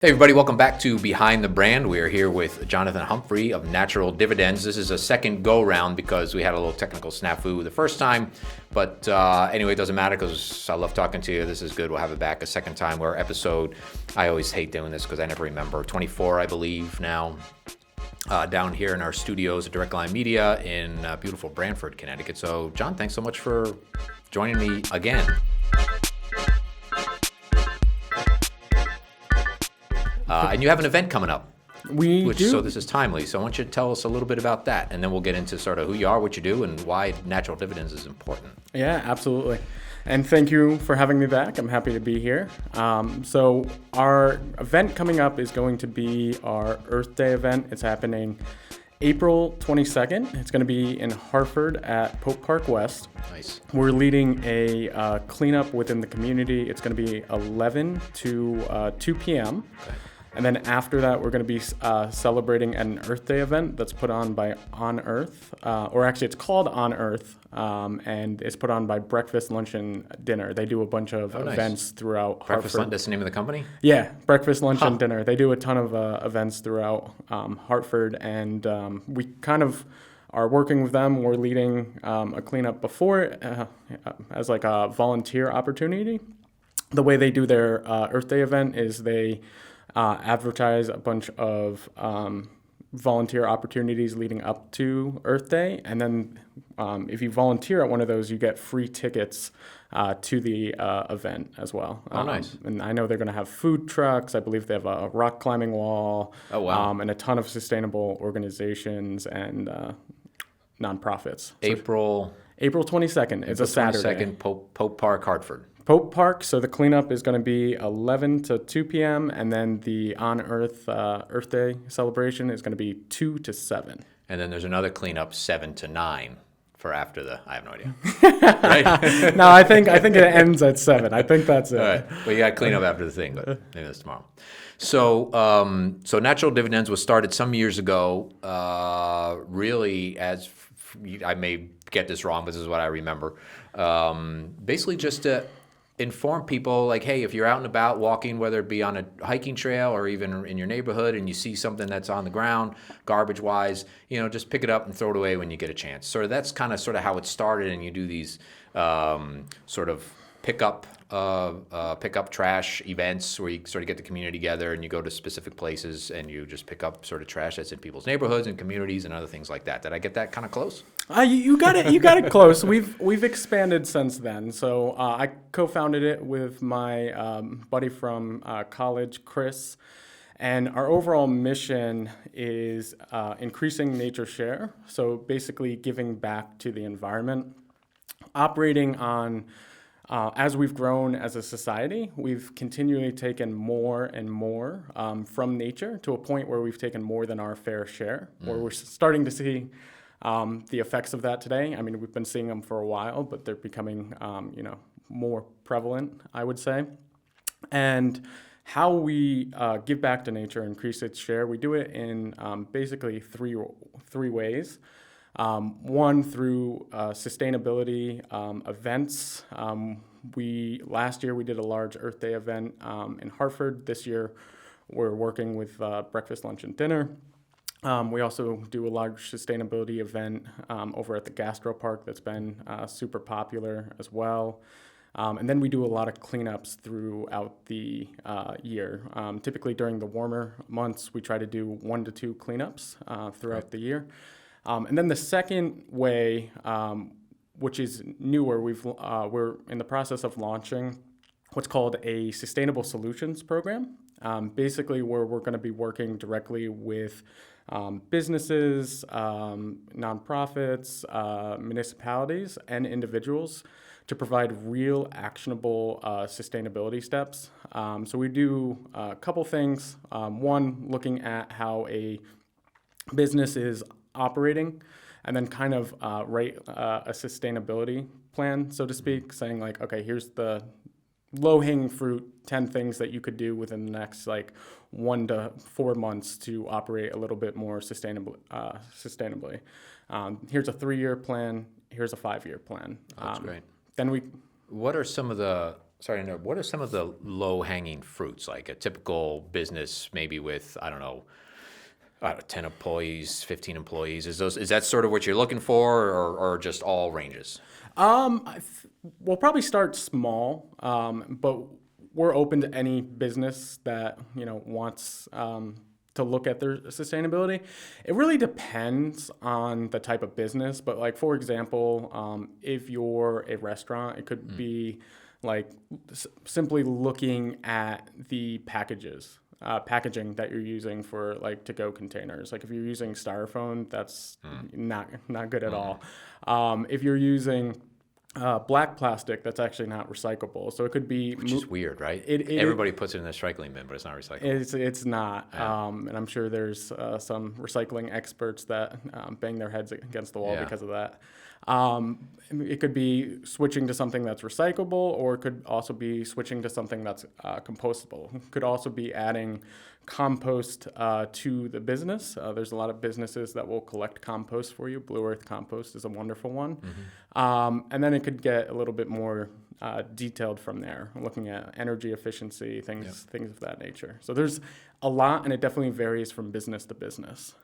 Hey everybody, welcome back to Behind the Brand. We are here with Johnathan Humphrey of NaturalDividends. This is a second go-round because we had a little technical snafu the first time. But anyway, it doesn't matter because I love talking to you. This is good. We'll have it back a second time. We're episode, I always hate doing this because I never remember, 24, I believe now, down here in our studios at Direct Line Media in beautiful Branford, Connecticut. So John, thanks so much for joining me again. And you have an event coming up. We do. So this is timely. So I want you to tell us a little bit about that, and then we'll get into sort of who you are, what you do, and why Natural Dividends is important. Yeah, absolutely. And thank you for having me back. I'm happy to be here. So our event coming up is going to be our Earth Day event. It's happening April 22nd. It's going to be in Hartford at Pope Park West. Nice. We're leading a cleanup within the community. It's going to be 11 to 2 p.m. Okay. And then after that, we're going to be celebrating an Earth Day event that's put on by On Earth, or actually it's called On Earth, and it's put on by Breakfast, Lunch, and Dinner. They do a bunch of events throughout Breakfast, Hartford. that's the name of the company? Yeah, Breakfast, Lunch, and Dinner. They do a ton of events throughout Hartford, and we kind of are working with them. We're leading a cleanup before as like a volunteer opportunity. The way they do their Earth Day event is they advertise a bunch of volunteer opportunities leading up to Earth Day. And then if you volunteer at one of those, you get free tickets to the event as well. Oh, nice. And I know they're going to have food trucks. I believe they have a rock climbing wall. Oh, wow. And a ton of sustainable organizations and nonprofits. April 22nd. It's a Saturday. 22nd, Pope Park, Hartford. Pope Park, so the cleanup is going to be 11 to 2 p.m., and then the On Earth Earth Day celebration is going to be 2 to 7. And then there's another cleanup 7 to 9 for after the, I have no idea. Right? No, I think it ends at 7. I think that's it. All right. Well, you got to clean up after the thing, but maybe that's tomorrow. So Natural Dividends was started some years ago, really as, I may get this wrong, but this is what I remember, basically just to inform people like, hey, if you're out and about walking, whether it be on a hiking trail or even in your neighborhood, and you see something that's on the ground, garbage-wise, just pick it up and throw it away when you get a chance. So that's kind of sort of how it started, and you do these sort of pick up trash events where you sort of get the community together and you go to specific places and you just pick up sort of trash that's in people's neighborhoods and communities and other things like that. Did I get that kind of close? You got it close. We've expanded since then. So I co-founded it with my buddy from college, Chris. And our overall mission is increasing naturesshare. So basically giving back to the environment, operating on as we've grown as a society, we've continually taken more and more from nature to a point where we've taken more than our fair share, where we're starting to see the effects of that today. I mean, we've been seeing them for a while, but they're becoming, more prevalent, I would say. And how we give back to nature, increase its share, we do it in basically three ways. One, through sustainability events. Last year we did a large Earth Day event in Hartford. This year we're working with Breakfast, Lunch, and Dinner. We also do a large sustainability event over at the Gastro Park that's been super popular as well. And then we do a lot of cleanups throughout the year. Typically during the warmer months, we try to do 1 to 2 cleanups throughout the year. And then the second way, which is newer, we're in the process of launching what's called a Sustainable Solutions Program. Basically, where we're going to be working directly with businesses, nonprofits, municipalities, and individuals to provide real actionable sustainability steps. So we do a couple things. One, looking at how a business is operating, and then kind of write a sustainability plan, so to speak, saying like, okay, here's the low-hanging fruit, 10 things that you could do within the next 1 to 4 months to operate a little bit more sustainably. Here's a 3-year plan. Here's a 5-year plan. That's great. Then we. What are some of the sorry to know, what are some of the low-hanging fruits, like a typical business, maybe with, I don't know, 10 employees, 15 employees? Is that sort of what you're looking for, or just all ranges? We'll probably start small, but we're open to any business that wants to look at their sustainability. It really depends on the type of business, but like for example, if you're a restaurant, it could be like simply looking at the packaging that you're using for like to-go containers. Like if you're using styrofoam, that's not good at all. If you're using black plastic, that's actually not recyclable. So it could be, Which is weird, right? It Everybody puts it in the recycling bin, but it's not recyclable. it's not. And I'm sure there's some recycling experts that bang their heads against the wall Yeah. because of that. It could be switching to something that's recyclable, or it could also be switching to something that's compostable. It could also be adding compost to the business. There's a lot of businesses that will collect compost for you. Blue Earth Compost is a wonderful one. And then it could get a little bit more detailed from there, looking at energy efficiency, things of that nature. So there's a lot, and it definitely varies from business to business.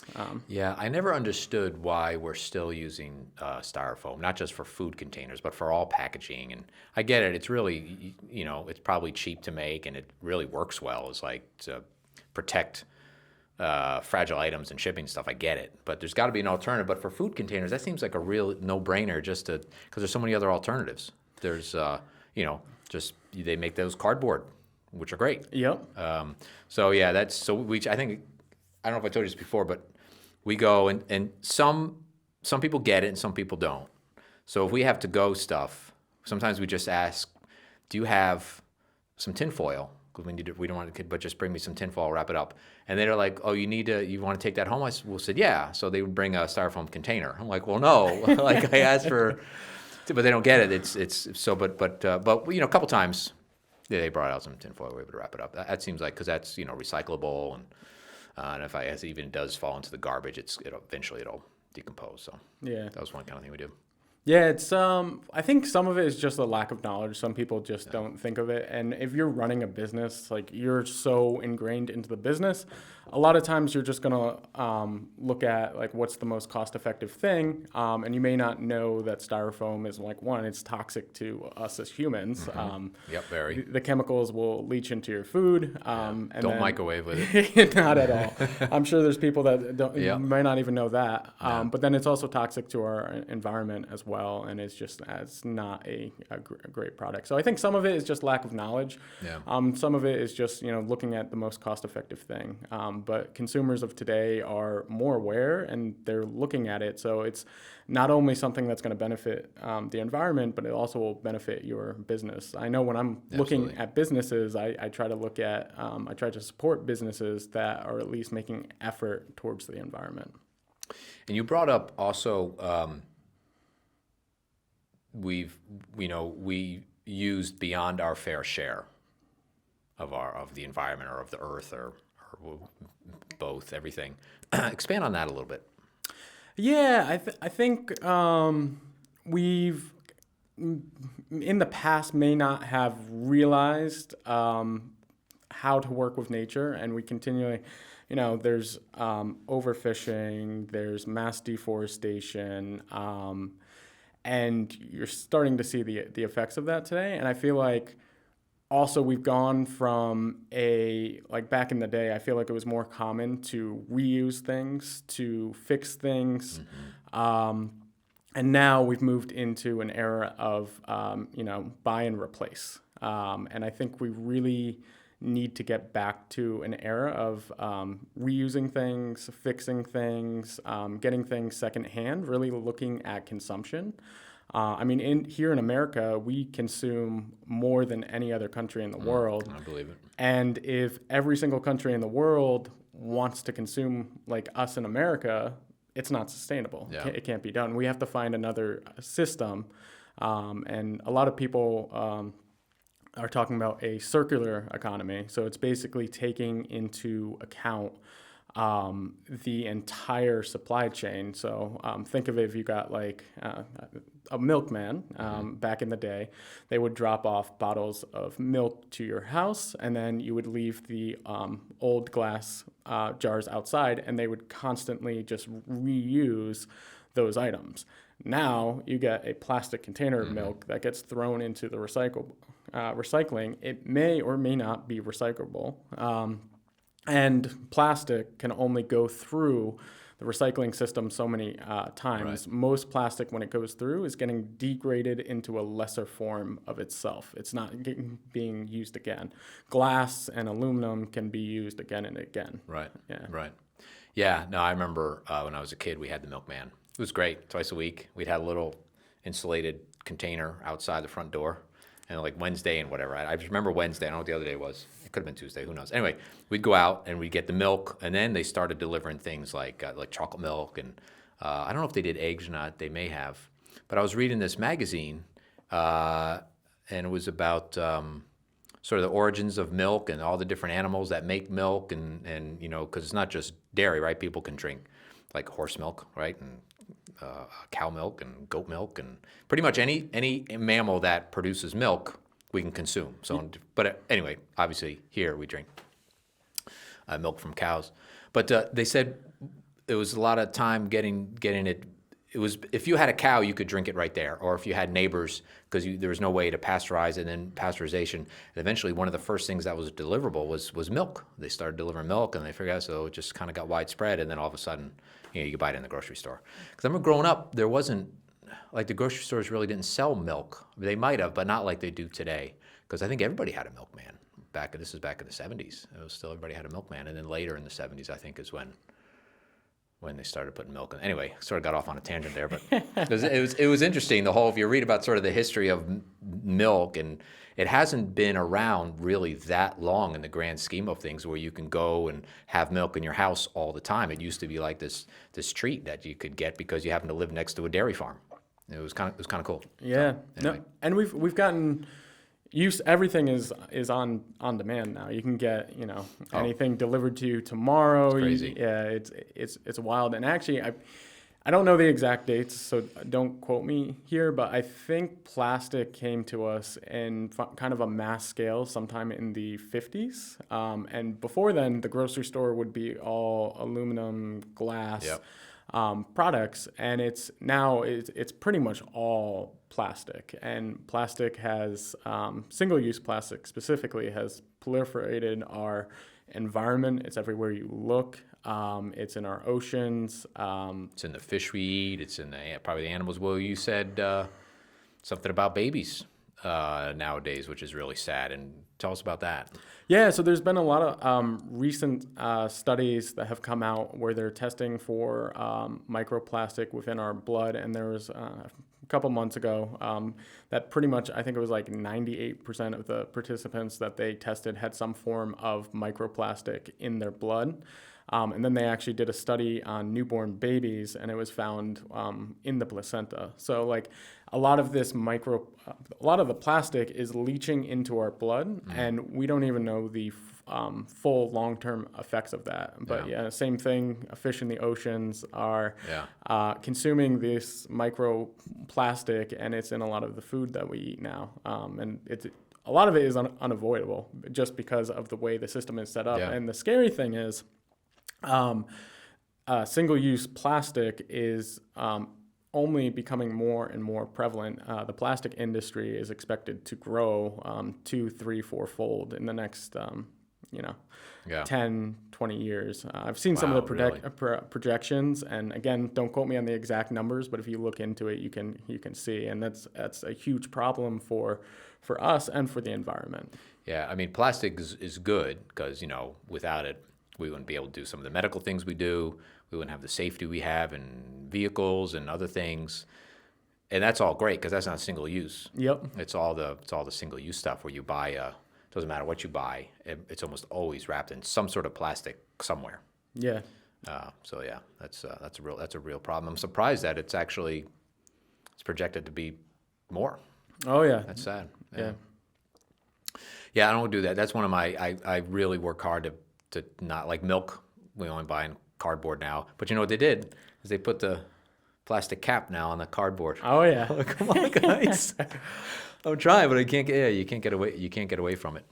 Yeah, I never understood why we're still using styrofoam, not just for food containers, but for all packaging. And I get it. It's really, it's probably cheap to make, and it really works well. It's like to protect fragile items and shipping stuff. I get it. But there's got to be an alternative. But for food containers, that seems like a real no-brainer because there's so many other alternatives. There's, just they make those cardboard, which are great. Yep. So yeah, I think, I don't know if I told you this before, but we go and some people get it and some people don't. So if we have to go stuff, sometimes we just ask, do you have some tinfoil? Because we don't want to, but just bring me some tinfoil, wrap it up. And they're like, oh, you want to take that home? I said, yeah. So they would bring a styrofoam container. I'm like, well, no, like I asked for, but they don't get it. It's so, but a couple times they brought out some tinfoil. We were able to wrap it up. That seems like, because that's recyclable, and if it even does fall into the garbage, eventually it'll decompose. So Yeah. that was one kind of thing we do. Yeah, it's I think some of it is just a lack of knowledge. Some people just don't think of it. And if you're running a business, like you're so ingrained into the business, a lot of times you're just gonna look at like what's the most cost-effective thing, and you may not know that styrofoam is like it's toxic to us as humans. Yep, very. The chemicals will leach into your food. And Don't microwave with it. Not at all. I'm sure there's people that might not even know that. Yeah. But then it's also toxic to our environment as well, and it's not a great product. So I think some of it is just lack of knowledge. Yeah. Some of it is just looking at the most cost-effective thing. But consumers of today are more aware, and they're looking at it. So it's not only something that's going to benefit the environment, but it also will benefit your business. I know when I'm looking at businesses, I try to look at, I try to support businesses that are at least making effort towards the environment. And you brought up also, we used beyond our fair share of the environment or of the earth or both, everything. Expand on that a little bit. Yeah, I think we've in the past may not have realized how to work with nature, and we continually, there's overfishing, there's mass deforestation, and you're starting to see the effects of that today. And I feel like also we've gone from back in the day, I feel like it was more common to reuse things, to fix things. And now we've moved into an era of, buy and replace. And I think we really need to get back to an era of reusing things, fixing things, getting things secondhand, really looking at consumption. Here in America, we consume more than any other country in the world. I believe it. And if every single country in the world wants to consume like us in America, it's not sustainable. Yeah. It can't be done. We have to find another system. And a lot of people are talking about a circular economy. So it's basically taking into account the entire supply chain. So think of it, if you got like a milkman back in the day, they would drop off bottles of milk to your house, and then you would leave the old glass jars outside, and they would constantly just reuse those items. Now you get a plastic container of milk that gets thrown into the recycling. It may or may not be recyclable. And plastic can only go through the recycling system so many times. Right. Most plastic, when it goes through, is getting degraded into a lesser form of itself. It's not being used again. Glass and aluminum can be used again and again. Right. Yeah. Right. Yeah. No, I remember when I was a kid, we had the milkman. It was great. Twice a week, we'd have a little insulated container outside the front door. And like Wednesday and whatever. I just remember Wednesday. I don't know what the other day was. It could have been Tuesday. Who knows? Anyway, we'd go out and we'd get the milk. And then they started delivering things like chocolate milk. And I don't know if they did eggs or not. They may have. But I was reading this magazine, and it was about sort of the origins of milk and all the different animals that make milk. And you know, because it's not just dairy, right? People can drink like horse milk, right? And cow milk and goat milk and pretty much any mammal that produces milk we can consume. So, but anyway, obviously here we drink milk from cows. But they said it was a lot of time getting it. It was, if you had a cow, you could drink it right there, or if you had neighbors, because there was no way to pasteurize it. And then pasteurization. And eventually, one of the first things that was deliverable was milk. They started delivering milk, and they figured out, so it just kind of got widespread. And then all of a sudden, you know, you could buy it in the grocery store. Because I remember growing up, there wasn't, like, the grocery stores really didn't sell milk. They might have, but not like they do today. Because I think everybody had a milkman. This is back in the 70s. It was still, everybody had a milkman. And then later in the 70s, I think, is when they started putting milk in. Anyway, sort of got off on a tangent there, but it was interesting. The whole, if you read about sort of the history of milk, and it hasn't been around really that long in the grand scheme of things, where you can go and have milk in your house all the time. It used to be like this treat that you could get because you happen to live next to a dairy farm. It was kind of cool. Yeah, so, anyway. No, and we've gotten used. Everything is on demand now. You can get anything delivered to you tomorrow. It's crazy. It's wild. And actually, I don't know the exact dates, so don't quote me here, but I think plastic came to us in kind of a mass scale sometime in the 50s. And before then, the grocery store would be all aluminum, glass. Yep. Products, and it's pretty much all plastic. And plastic has single-use plastic specifically has proliferated our environment. It's everywhere you look. It's in our oceans. It's in the fish we eat. It's in probably the animals. Well, you said something about babies nowadays, which is really sad. And tell us about that. Yeah, so there's been a lot of recent studies that have come out where they're testing for microplastic within our blood, and there was a couple months ago that pretty much, I think it was like 98% of the participants that they tested had some form of microplastic in their blood. And then they actually did a study on newborn babies, and it was found in the placenta. So like a lot of the plastic is leaching into our blood, and we don't even know the full long-term effects of that. But yeah, same thing. Fish in the oceans are consuming this microplastic, and it's in a lot of the food that we eat now. And a lot of it is unavoidable just because of the way the system is set up. Yeah. And the scary thing is, single-use plastic is only becoming more and more prevalent. The plastic industry is expected to grow 2, 3, 4-fold in the next 10, 20 years. I've seen some of the projections, and again, don't quote me on the exact numbers, but if you look into it, you can see, and that's a huge problem for us and for the environment. Yeah, I mean, plastic is good because, without it, we wouldn't be able to do some of the medical things we do. We wouldn't have the safety we have in vehicles and other things. And that's all great because that's not single use. Yep. It's all the single use stuff where you buy doesn't matter what you buy, it's almost always wrapped in some sort of plastic somewhere. Yeah. So yeah, that's a real problem. I'm surprised that it's projected to be more. Oh yeah. That's sad. Yeah. Yeah, I don't do that. That's one of my I really work hard to not like milk. we only buy in cardboard now. But you know what they did is they put the plastic cap now on the cardboard. Oh yeah. Come on, guys. I'm trying, but I can't get. Yeah, you can't get away. You can't get away from it.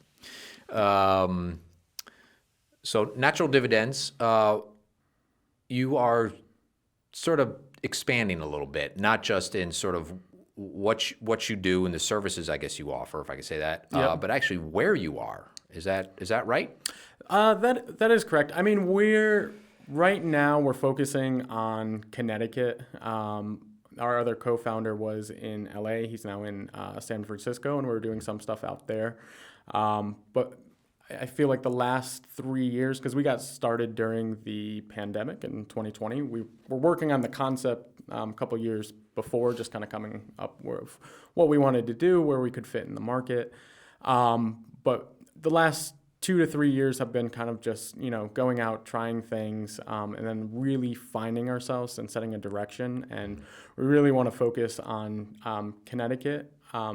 So natural dividends. You are sort of expanding a little bit, not just in sort of what you do and the services I guess you offer, if I could say that, Yep. but actually where you are. Is that right? That is correct. I mean, right now we're focusing on Connecticut. Our other co-founder was in LA. He's now in San Francisco, and we're doing some stuff out there. But I feel like the last 3 years, because we got started during the pandemic in 2020, we were working on the concept a couple years before, just kind of coming up with what we wanted to do, where we could fit in the market. But the last 2 to 3 years have been kind of just, going out, trying things, and then really finding ourselves and setting a direction. And we really want to focus on Connecticut.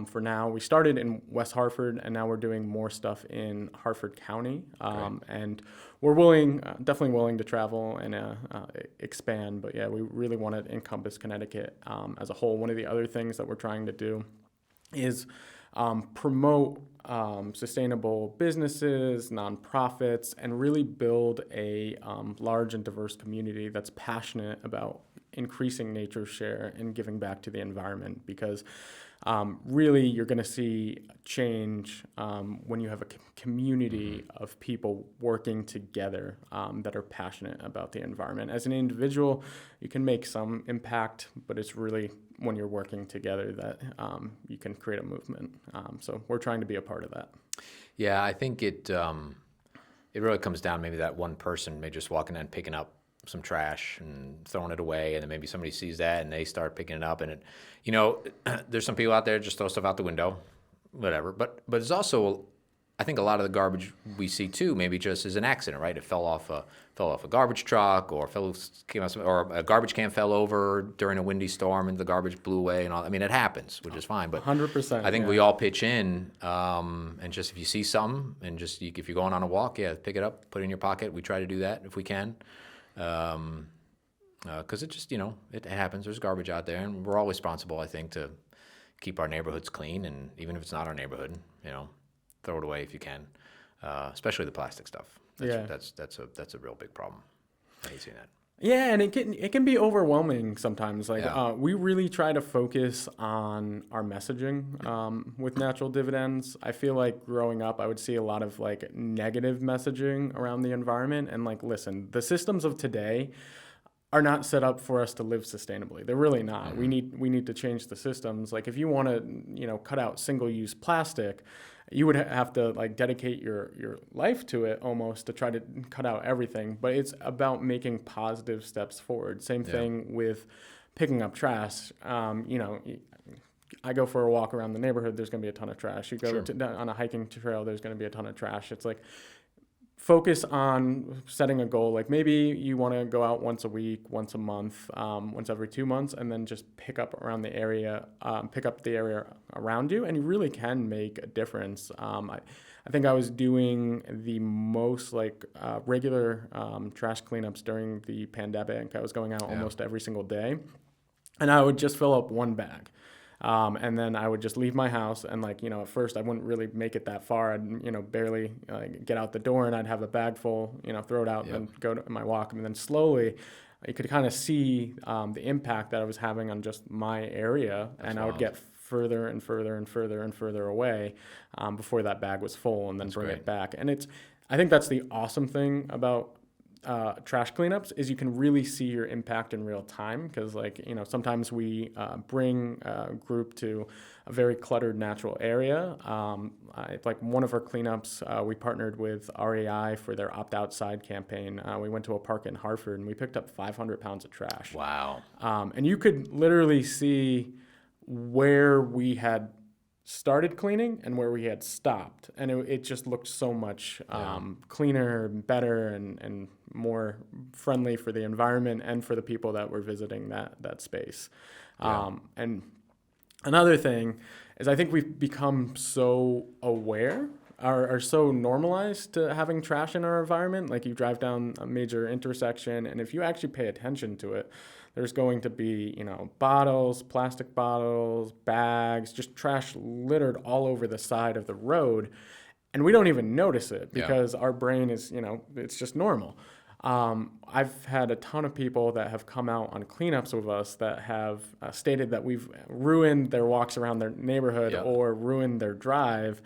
For now, we started in West Hartford, and now we're doing more stuff in Hartford County. And we're definitely willing to travel and expand. But yeah, we really want to encompass Connecticut as a whole. One of the other things that we're trying to do is promote sustainable businesses, nonprofits, and really build a large and diverse community that's passionate about increasing nature's share and giving back to the environment. Because really, you're going to see change when you have a community of people working together that are passionate about the environment. As an individual, you can make some impact, but it's really when you're working together that you can create a movement. So we're trying to be a part of that. Yeah, I think it really comes down maybe that one person may just walking in and picking up some trash and throwing it away, and then maybe somebody sees that and they start picking it up, and it, there's some people out there just throw stuff out the window, whatever. But it's also, I think a lot of the garbage we see too, maybe just is an accident, right? It fell off a garbage truck, or or a garbage can fell over during a windy storm and the garbage blew away and all. I mean, it happens, which is fine. But 100%. I think we all pitch in, and just if you see something, and just if you're going on a walk, pick it up, put it in your pocket. We try to do that if we can. Because it just, it happens. There's garbage out there, and we're all responsible, I think, to keep our neighborhoods clean. And even if it's not our neighborhood, throw it away if you can, especially the plastic stuff. That's a real big problem. I hate seeing that. Yeah, and it can be overwhelming sometimes. We really try to focus on our messaging with Natural Dividends. I feel like growing up, I would see a lot of negative messaging around the environment. And listen, the systems of today are not set up for us to live sustainably. They're really not. Mm-hmm. We need to change the systems. If you want to cut out single-use plastic, you would have to dedicate your life to it almost to try to cut out everything. But it's about making positive steps forward. Same thing with picking up trash. I go for a walk around the neighborhood, there's going to be a ton of trash. You go on a hiking trail, there's going to be a ton of trash. It's focus on setting a goal. Maybe you want to go out once a week, once a month, once every 2 months, and then just pick up the area around you, and you really can make a difference. I think I was doing the most regular trash cleanups during the pandemic. I was going out almost every single day, and I would just fill up one bag. And then I would just leave my house, and at first I wouldn't really make it that far. I'd barely get out the door, and I'd have a bag full, throw it out and then go to my walk. And then slowly you could kind of see the impact that I was having on just my area. That's wild. I would get further and further and further and further away before that bag was full, and then bring it back. And I think that's the awesome thing about trash cleanups is you can really see your impact in real time, because sometimes we bring a group to a very cluttered natural area. One of our cleanups, we partnered with REI for their Opt Outside campaign. We went to a park in Hartford, and we picked up 500 pounds of trash. Wow. And you could literally see where we had started cleaning and where we had stopped, and it just looked so much cleaner, better, and more friendly for the environment and for the people that were visiting that space. And another thing is, I think we've become so aware are so normalized to having trash in our environment. Like you drive down a major intersection, and if you actually pay attention to it, there's going to be, bottles, plastic bottles, bags, just trash littered all over the side of the road. And we don't even notice it because our brain is, it's just normal. I've had a ton of people that have come out on cleanups with us that have stated that we've ruined their walks around their neighborhood or ruined their drive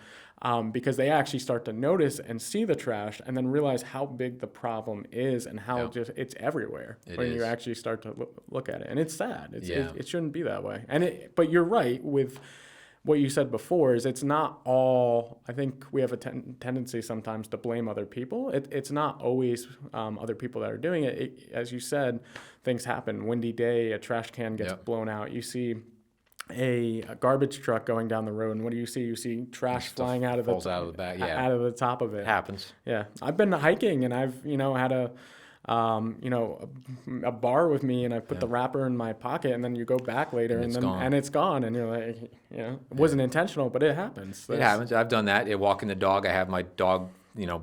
because they actually start to notice and see the trash and then realize how big the problem is and how just it's everywhere you actually start to look at it. And it's sad. It shouldn't be that way. But you're right with what you said before is it's not all. I think we have a tendency sometimes to blame other people. It's not always other people that are doing it. As you said, things happen. Windy day, a trash can gets blown out. You see a garbage truck going down the road, and what do you see? You see trash flying out of falls out of the back. out of the top of it. It happens. Yeah, I've been hiking, and I've had a bar with me, and I put the wrapper in my pocket, and then you go back later, and it's gone, and you're like, it wasn't intentional, but it happens. It happens. I've done that. Walking the dog, I have my dog,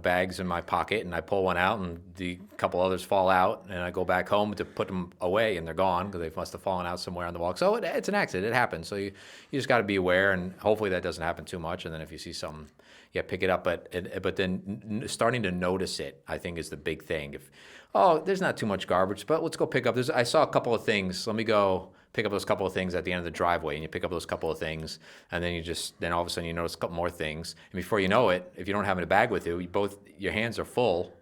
bags in my pocket, and I pull one out, and the couple others fall out, and I go back home to put them away, and they're gone because they must have fallen out somewhere on the walk. So it's an accident. It happens. So you just got to be aware, and hopefully that doesn't happen too much. And then if you see something, pick it up. But then starting to notice it, I think, is the big thing. There's not too much garbage, but let's go pick up. I saw a couple of things. Let me go pick up those couple of things at the end of the driveway, and you pick up those couple of things, and then then all of a sudden you notice a couple more things, and before you know it, if you don't have a bag with you, your hands are full.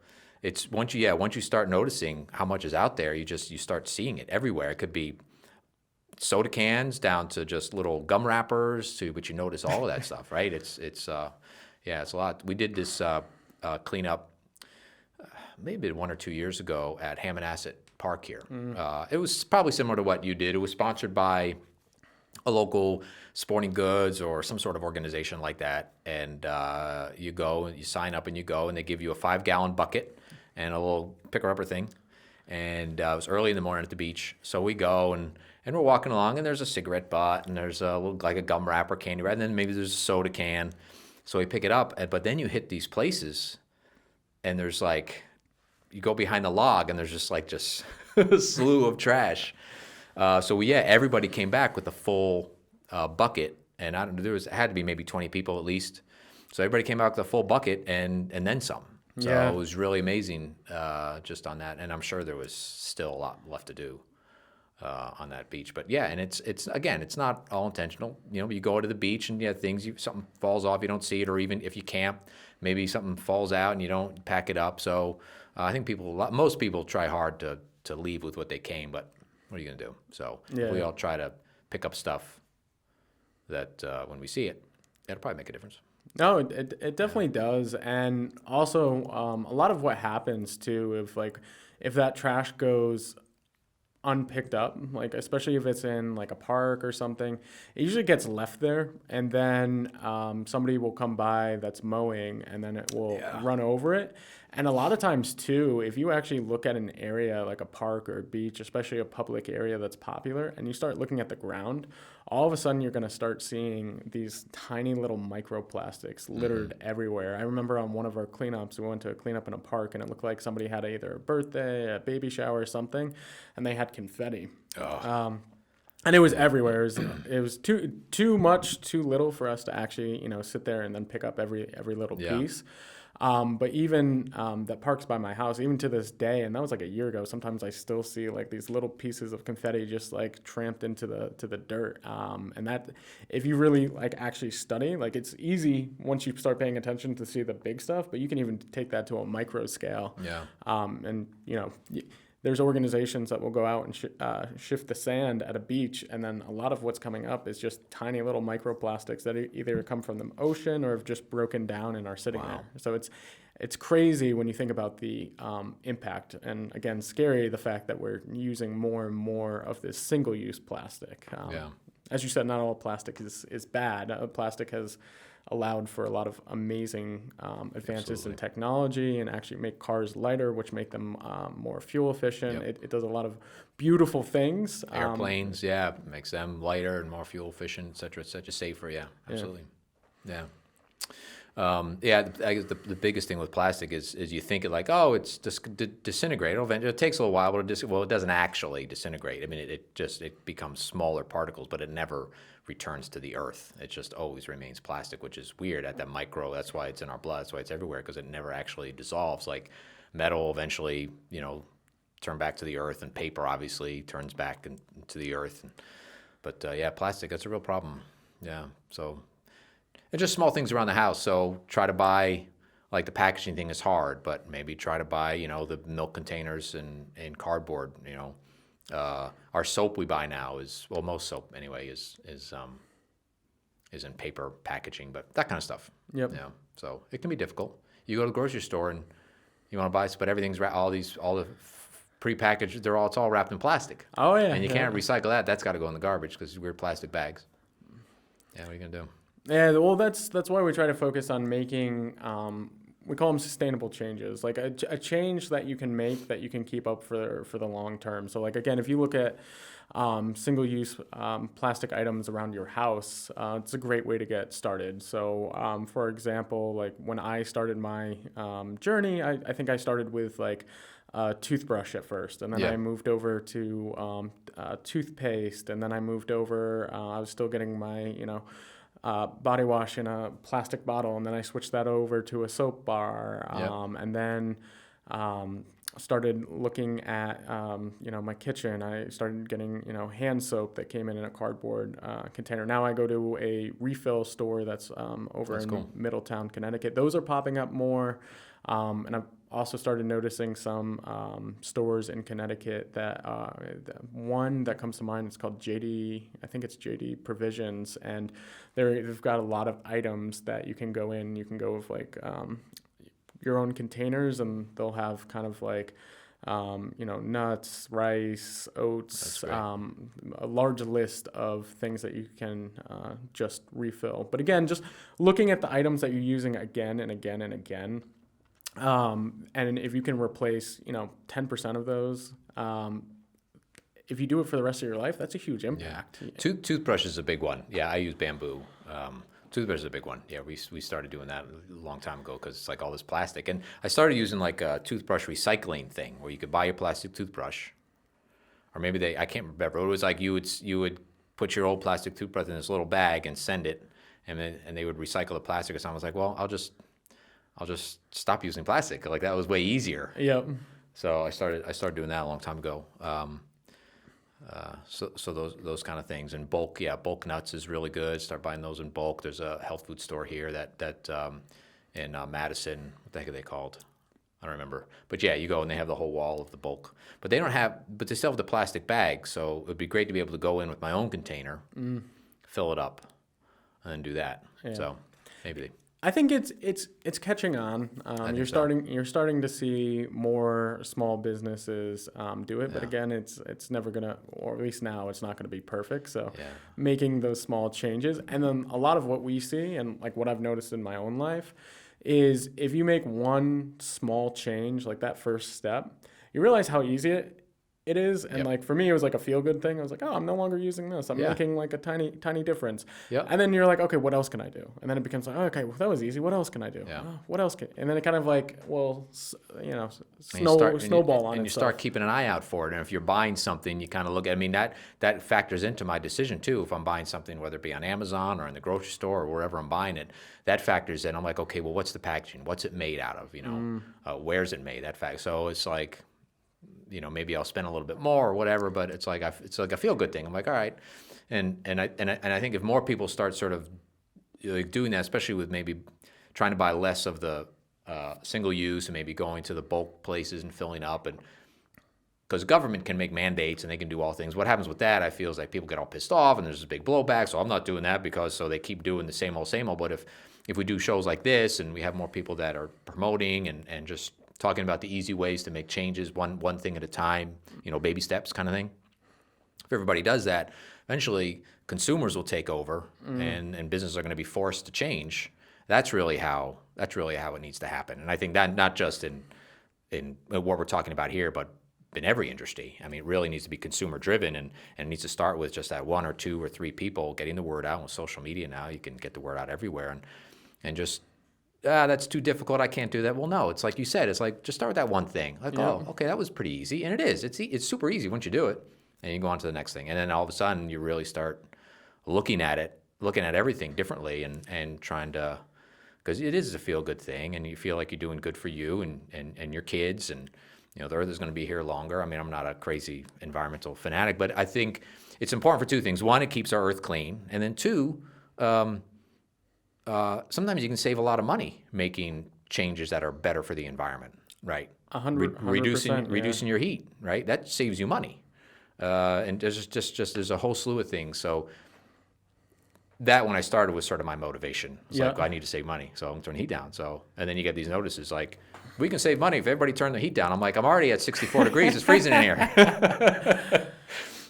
It's once you start noticing how much is out there, you start seeing it everywhere. It could be soda cans down to just little gum wrappers but you notice all of that stuff, right? It's a lot. We did this cleanup maybe 1 or 2 years ago at Hammonasset Park here. It was probably similar to what you did. It was sponsored by a local sporting goods or some sort of organization like that. And you go and you sign up and you go, and they give you a 5-gallon bucket and a little picker-upper thing. And it was early in the morning at the beach. So we go and we're walking along, and there's a cigarette butt, and there's a little, like a gum wrapper, candy wrap, and then maybe there's a soda can. So we pick it up, but then you hit these places, and there's you go behind the log, and there's just a slew of trash. Everybody came back with a full bucket, and it had to be maybe 20 people at least. So everybody came back with a full bucket and then some. So it was really amazing just on that, and I'm sure there was still a lot left to do on that beach. But and it's not all intentional. You go to the beach and something falls off, you don't see it, or even if you camp, maybe something falls out and you don't pack it up. So I think most people try hard to leave with what they came, but what are you going to do? So we all try to pick up stuff that when we see it, it'll probably make a difference. No, it definitely does. And also a lot of what happens too, if that trash goes unpicked up, especially if it's in a park or something, it usually gets left there, and then somebody will come by that's mowing, and then it will run over it. And a lot of times too, if you actually look at an area like a park or a beach, especially a public area that's popular, and you start looking at the ground, all of a sudden you're going to start seeing these tiny little microplastics littered everywhere. I remember on one of our cleanups, we went to a cleanup in a park, and it looked like somebody had either a birthday, a baby shower or something, and they had confetti. And it was everywhere. It was too much, too little for us to actually, sit there and then pick up every little piece. But even that park's by my house, even to this day, and that was a year ago, sometimes I still see these little pieces of confetti just tramped into the dirt. And that, if you really actually study, it's easy once you start paying attention to see the big stuff, but you can even take that to a micro scale. And there's organizations that will go out and shift the sand at a beach, and then a lot of what's coming up is just tiny little microplastics that either come from the ocean or have just broken down and are sitting there. So it's crazy when you think about the impact, and again, scary the fact that we're using more and more of this single-use plastic. As you said, not all plastic is bad. Plastic has allowed for a lot of amazing advances in technology, and actually make cars lighter, which make them more fuel efficient. It does a lot of beautiful things. Airplanes, makes them lighter and more fuel efficient, et cetera, safer. Absolutely. Yeah, I guess the biggest thing with plastic is you think it like, oh, it's disintegrate. It takes a little while, but it doesn't actually disintegrate. I mean, it becomes smaller particles, but it never returns to the earth. It just always remains plastic, which is weird at that micro. That's why it's in our blood. That's why it's everywhere, because it never actually dissolves. Like metal eventually, turn back to the earth, and paper obviously turns back into the earth. But yeah, plastic, that's a real problem. Yeah, so. And just small things around the house. So try to buy, like the packaging thing is hard, but maybe try to buy, the milk containers in cardboard. Our soap we buy now most soap anyway is in paper packaging, but that kind of stuff. Yep. Yeah. So it can be difficult. You go to the grocery store and you want to buy, but everything's all the prepackaged. It's all wrapped in plastic. Oh yeah. And you can't recycle that. That's got to go in the garbage because we're plastic bags. Yeah. What are you gonna do? Yeah, well, that's why we try to focus on making, we call them sustainable changes, like a change that you can make that you can keep up for the long term. So, like, again, if you look at single-use plastic items around your house, it's a great way to get started. So, for example, like when I started my journey, I think I started with like a toothbrush at first, and then I moved over to toothpaste, and then I moved over, I was still getting my, body wash in a plastic bottle, and then I switched that over to a soap bar, and then started looking at my kitchen. I started getting hand soap that came in a cardboard container. Now I go to a refill store that's over in Middletown, Connecticut. Those are popping up more, and I've also started noticing some stores in Connecticut that one that comes to mind is called JD. I think it's JD Provisions, and they've got a lot of items that you can go in. You can go with like your own containers, and they'll have kind of like nuts, rice, oats, a large list of things that you can just refill. But again, just looking at the items that you're using again and again and again. And if you can replace, 10% of those, if you do it for the rest of your life, that's a huge impact. Yeah. Toothbrush is a big one. Yeah, I use bamboo. Toothbrush is a big one. Yeah, we started doing that a long time ago because it's like all this plastic. And I started using like a toothbrush recycling thing where you could buy your plastic toothbrush, or maybe I can't remember. It was like you would put your old plastic toothbrush in this little bag and send it, and they would recycle the plastic or something. I was like, well, I'll just stop using plastic. Like that was way easier. Yep. So I started doing that a long time ago. So those kind of things. And bulk nuts is really good. Start buying those in bulk. There's a health food store here that in Madison. What the heck are they called? I don't remember. But yeah, you go and they have the whole wall of the bulk. But they still have the plastic bag. So it would be great to be able to go in with my own container, fill it up, and then do that. Yeah. So maybe. I think it's catching on. You're starting to see more small businesses do it, but again, it's never gonna, or at least now, it's not gonna be perfect. So making those small changes, and then a lot of what we see, and like what I've noticed in my own life, is if you make one small change, like that first step, you realize how easy it is. And like for me, it was like a feel good thing. I was like, oh, I'm no longer using this. I'm making like a tiny difference. And then you're like, okay, what else can I do? And then it becomes like, oh, okay, well, that was easy. What else can I do? Oh, what else can? And then it kind of like, well, snowball on it. And you start keeping an eye out for it. And if you're buying something, you kind of look at. I mean, that factors into my decision too. If I'm buying something, whether it be on Amazon or in the grocery store or wherever I'm buying it, that factors in. I'm like, okay, well, what's the packaging? What's it made out of? Where's it made? So it's like, maybe I'll spend a little bit more or whatever, but it's like a feel good thing. I'm like, all right, and I think if more people start sort of like doing that, especially with maybe trying to buy less of the single use and maybe going to the bulk places and filling up, and because government can make mandates and they can do all things. What happens with that, I feel, is like people get all pissed off and there's a big blowback. So I'm not doing that so they keep doing the same old. But if we do shows like this and we have more people that are promoting and just talking about the easy ways to make changes, one thing at a time, baby steps kind of thing. If everybody does that, eventually consumers will take over and businesses are going to be forced to change. That's really how it needs to happen. And I think that not just in what we're talking about here, but in every industry. I mean, it really needs to be consumer driven and it needs to start with just that one or two or three people getting the word out. With social media now, you can get the word out everywhere and just that's too difficult. I can't do that. Well, no, it's like you said. It's like, just start with that one thing. Like, Yeah. oh, okay, that was pretty easy. And it is. It's super easy once you do it. And you go on to the next thing. And then all of a sudden, you really start looking at everything differently and trying to, because it is a feel-good thing. And you feel like you're doing good for you and your kids. And, the earth is going to be here longer. I mean, I'm not a crazy environmental fanatic, but I think it's important for two things. One, it keeps our earth clean. And then two, sometimes you can save a lot of money making changes that are better for the environment, right? 100%, Reducing your heat, right? That saves you money. And there's there's a whole slew of things. So that, when I started, was sort of my motivation. It's like, I need to save money, so I'm going to turn the heat down. So, and then you get these notices like, we can save money if everybody turned the heat down. I'm like, I'm already at 64 degrees. It's freezing in here.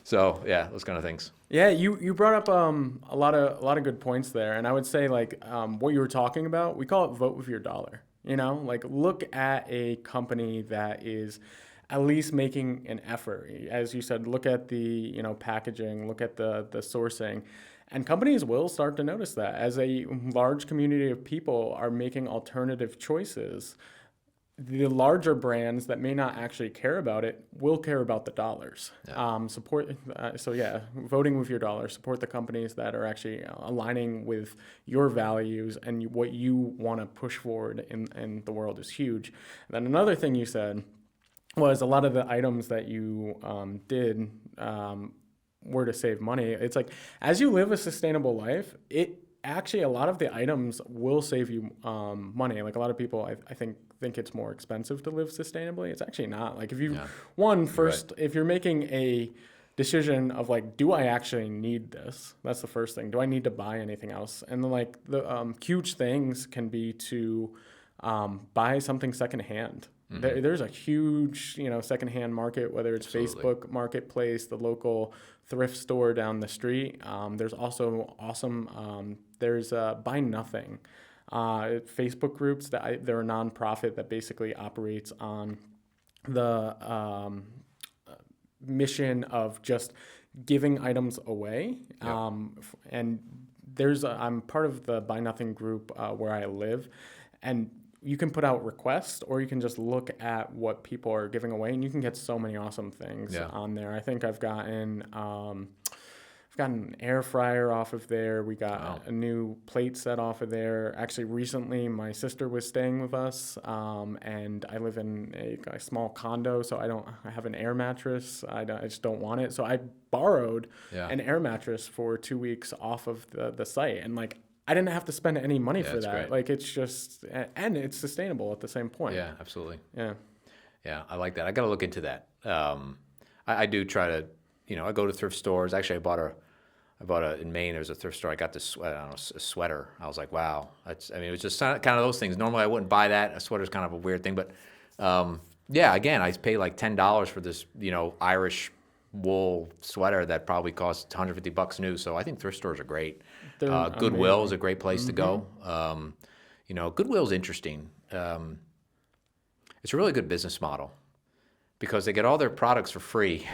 So yeah, those kind of things. Yeah, you brought up a lot of good points there, and I would say like what you were talking about, we call it vote with your dollar. Like look at a company that is at least making an effort. As you said, look at the packaging, look at the sourcing, and companies will start to notice that as a large community of people are making alternative choices. The larger brands that may not actually care about it will care about the dollars. Yeah. Voting with your dollar, support the companies that are actually aligning with your values and what you want to push forward in the world is huge. And then another thing you said was a lot of the items that you did were to save money. It's like, as you live a sustainable life, actually a lot of the items will save you money. Like a lot of people, I think it's more expensive to live sustainably. It's actually not. Like if if you're making a decision of like, do I actually need this? That's the first thing. Do I need to buy anything else? And then like the huge things can be to buy something secondhand. Mm-hmm. There's a huge, secondhand market, whether it's Absolutely. Facebook Marketplace, the local thrift store down the street. There's also awesome, there's Buy Nothing. Facebook groups they're a nonprofit that basically operates on the mission of just giving items away. Yep. And I'm part of the Buy Nothing group where I live, and you can put out requests or you can just look at what people are giving away, and you can get so many awesome things on there. I think I've gotten an air fryer off of there. We got a new plate set off of there. Actually, recently, my sister was staying with us, and I live in a small condo, so I have an air mattress. I just don't want it. So I borrowed an air mattress for 2 weeks off of the site. And, like, I didn't have to spend any money for that. Great. Like, it's just, and it's sustainable at the same point. Yeah, absolutely. Yeah. Yeah, I like that. I got to look into that. I do try to, I go to thrift stores. Actually, in Maine, there was a thrift store. I got this, a sweater. I was like, wow. It was just kind of those things. Normally, I wouldn't buy that. A sweater's kind of a weird thing. But, again, I paid like $10 for this, Irish wool sweater that probably cost $150 new. So I think thrift stores are great. Goodwill is a great place to go. Goodwill's interesting. It's a really good business model because they get all their products for free.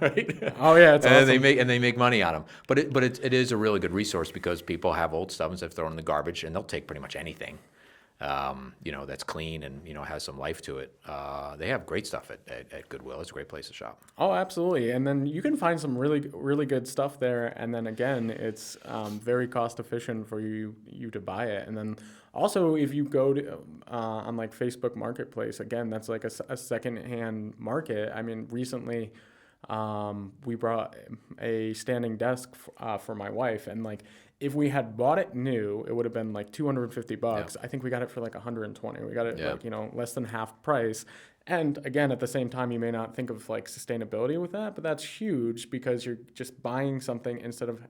Right? Oh yeah, it's awesome. They make money on them. But it is a really good resource because people have old stuff and stuff thrown in the garbage, and they'll take pretty much anything, that's clean and has some life to it. They have great stuff at Goodwill. It's a great place to shop. Oh, absolutely. And then you can find some really really good stuff there. And then again, it's very cost efficient for you to buy it. And then also, if you go to on like Facebook Marketplace, again, that's like a secondhand market. I mean, recently. We brought a standing desk for my wife, and like if we had bought it new, it would have been like $250. Yeah. I think we got it for like $120. We got it less than half price. And again, at the same time, you may not think of like sustainability with that, but that's huge because you're just buying something instead of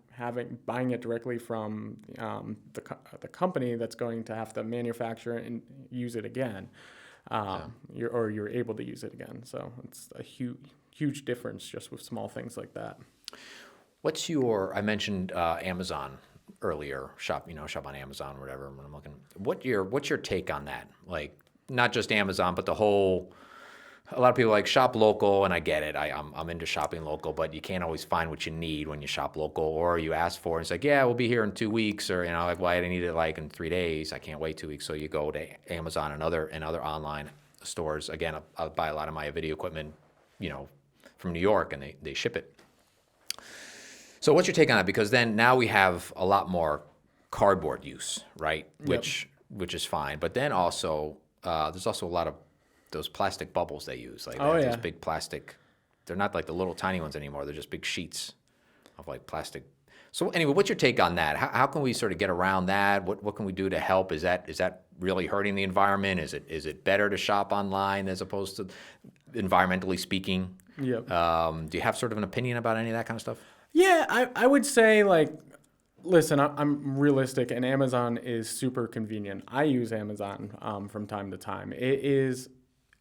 buying it directly from the company that's going to have to manufacture it and use it again. You're able to use it again. So it's a huge difference just with small things like that. I mentioned Amazon earlier, shop on Amazon or whatever when I'm looking. What's your take on that? Like not just Amazon, but the whole a lot of people like shop local, and I get it. I'm into shopping local, but you can't always find what you need when you shop local, or you ask for it. And it's like, yeah, we'll be here in 2 weeks, or like, well, I need it like in 3 days. I can't wait 2 weeks. So you go to Amazon and other online stores. Again, I'll buy a lot of my video equipment, from New York, and they ship it. So what's your take on it? Because then now we have a lot more cardboard use, right? Which is fine. But then also there's also a lot of those plastic bubbles they use, like those big plastic. They're not like the little tiny ones anymore. They're just big sheets of like plastic. So anyway, what's your take on that? How can we sort of get around that? What can we do to help? Is that really hurting the environment? Is it better to shop online as opposed to environmentally speaking? Yep. Do you have sort of an opinion about any of that kind of stuff? Yeah, I would say, like, listen, I'm realistic, and Amazon is super convenient. I use Amazon from time to time. It is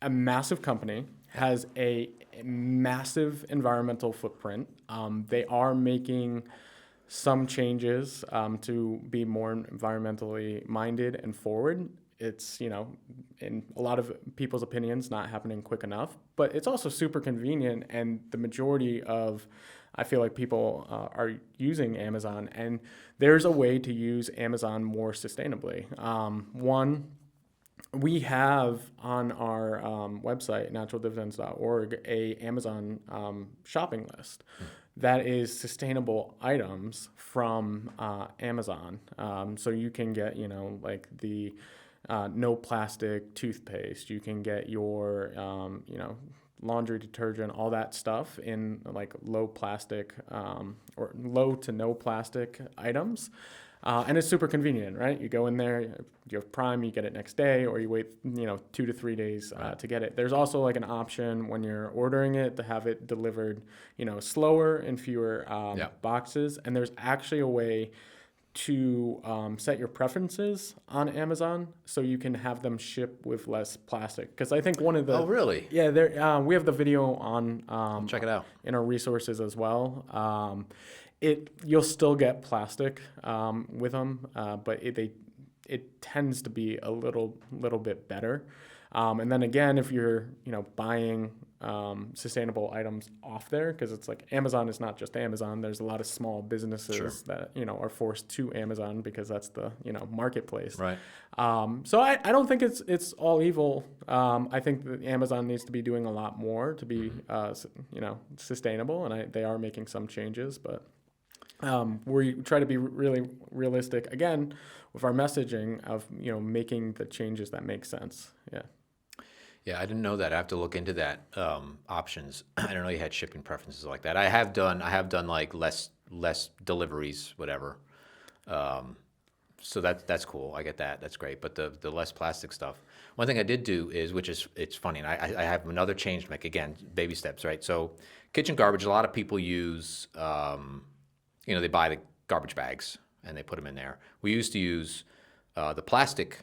a massive company, has a massive environmental footprint. They are making some changes to be more environmentally minded and forward. It's, in a lot of people's opinions, not happening quick enough, but it's also super convenient, and the majority of, I feel like, people are using Amazon, and there's a way to use Amazon more sustainably. One, we have on our website, naturaldividends.org, a Amazon shopping list that is sustainable items from Amazon. So you can get, like the no plastic toothpaste. You can get your, laundry detergent, all that stuff in like low plastic or low to no plastic items. And it's super convenient, right? You go in there, you have Prime, you get it next day, or you wait, 2 to 3 days to get it. There's also like an option when you're ordering it to have it delivered, slower in fewer boxes. And there's actually a way to set your preferences on Amazon so you can have them ship with less plastic. Because I think one of the... Oh, really? Yeah, we have the video on... check it out. In our resources as well. You'll still get plastic with them, but it tends to be a little bit better. And then again, if you're buying sustainable items off there, because it's like Amazon is not just Amazon. There's a lot of small businesses that are forced to Amazon because that's the marketplace. Right. So I don't think it's all evil. I think that Amazon needs to be doing a lot more to be sustainable, and they are making some changes, but. We try to be really realistic, again, with our messaging of, making the changes that make sense. Yeah. Yeah, I didn't know that. I have to look into that options. I didn't know you had shipping preferences like that. I have done like less deliveries, whatever. So that's cool. I get that. That's great. But the less plastic stuff. One thing I did do is, it's funny, and I have another change to make. Again, baby steps, right? So kitchen garbage, a lot of people use... they buy the garbage bags and they put them in there. We used to use the plastic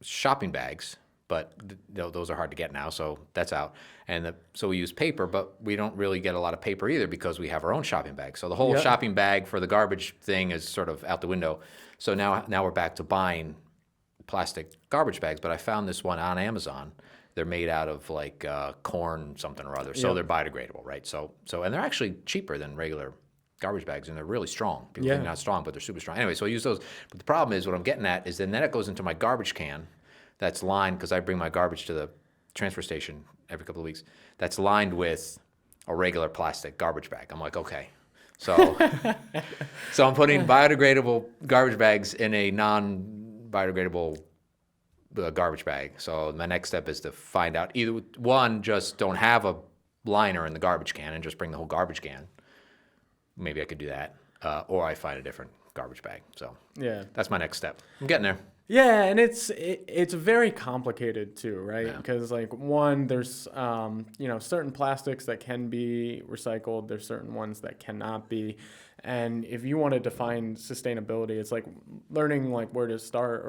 shopping bags, but those are hard to get now, so that's out. And so we use paper, but we don't really get a lot of paper either because we have our own shopping bag. So the whole shopping bag for the garbage thing is sort of out the window. So now we're back to buying plastic garbage bags, but I found this one on Amazon. They're made out of like corn something or other, so they're biodegradable, right? So and they're actually cheaper than regular garbage bags, and they're really strong. People think they're not strong, but they're super strong. Anyway, so I use those. But the problem is, what I'm getting at is then it goes into my garbage can that's lined, because I bring my garbage to the transfer station every couple of weeks, that's lined with a regular plastic garbage bag. I'm like, okay. So I'm putting biodegradable garbage bags in a non-biodegradable garbage bag. So my next step is to find out, either one, just don't have a liner in the garbage can and just bring the whole garbage can. Maybe I could do that, or I find a different garbage bag. So that's my next step. I'm getting there. Yeah, and it's very complicated too, right? Because like one, there's certain plastics that can be recycled. There's certain ones that cannot be, and if you want to define sustainability, it's like learning like where to start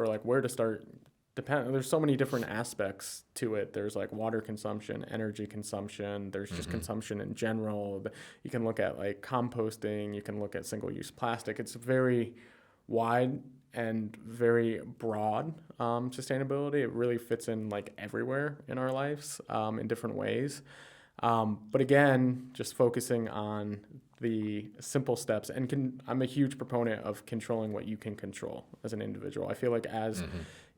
There's so many different aspects to it. There's like water consumption, energy consumption. There's just consumption in general. You can look at like composting. You can look at single-use plastic. It's very wide and very broad sustainability. It really fits in like everywhere in our lives in different ways. But again, just focusing on the simple steps, and I'm a huge proponent of controlling what you can control as an individual. I feel like as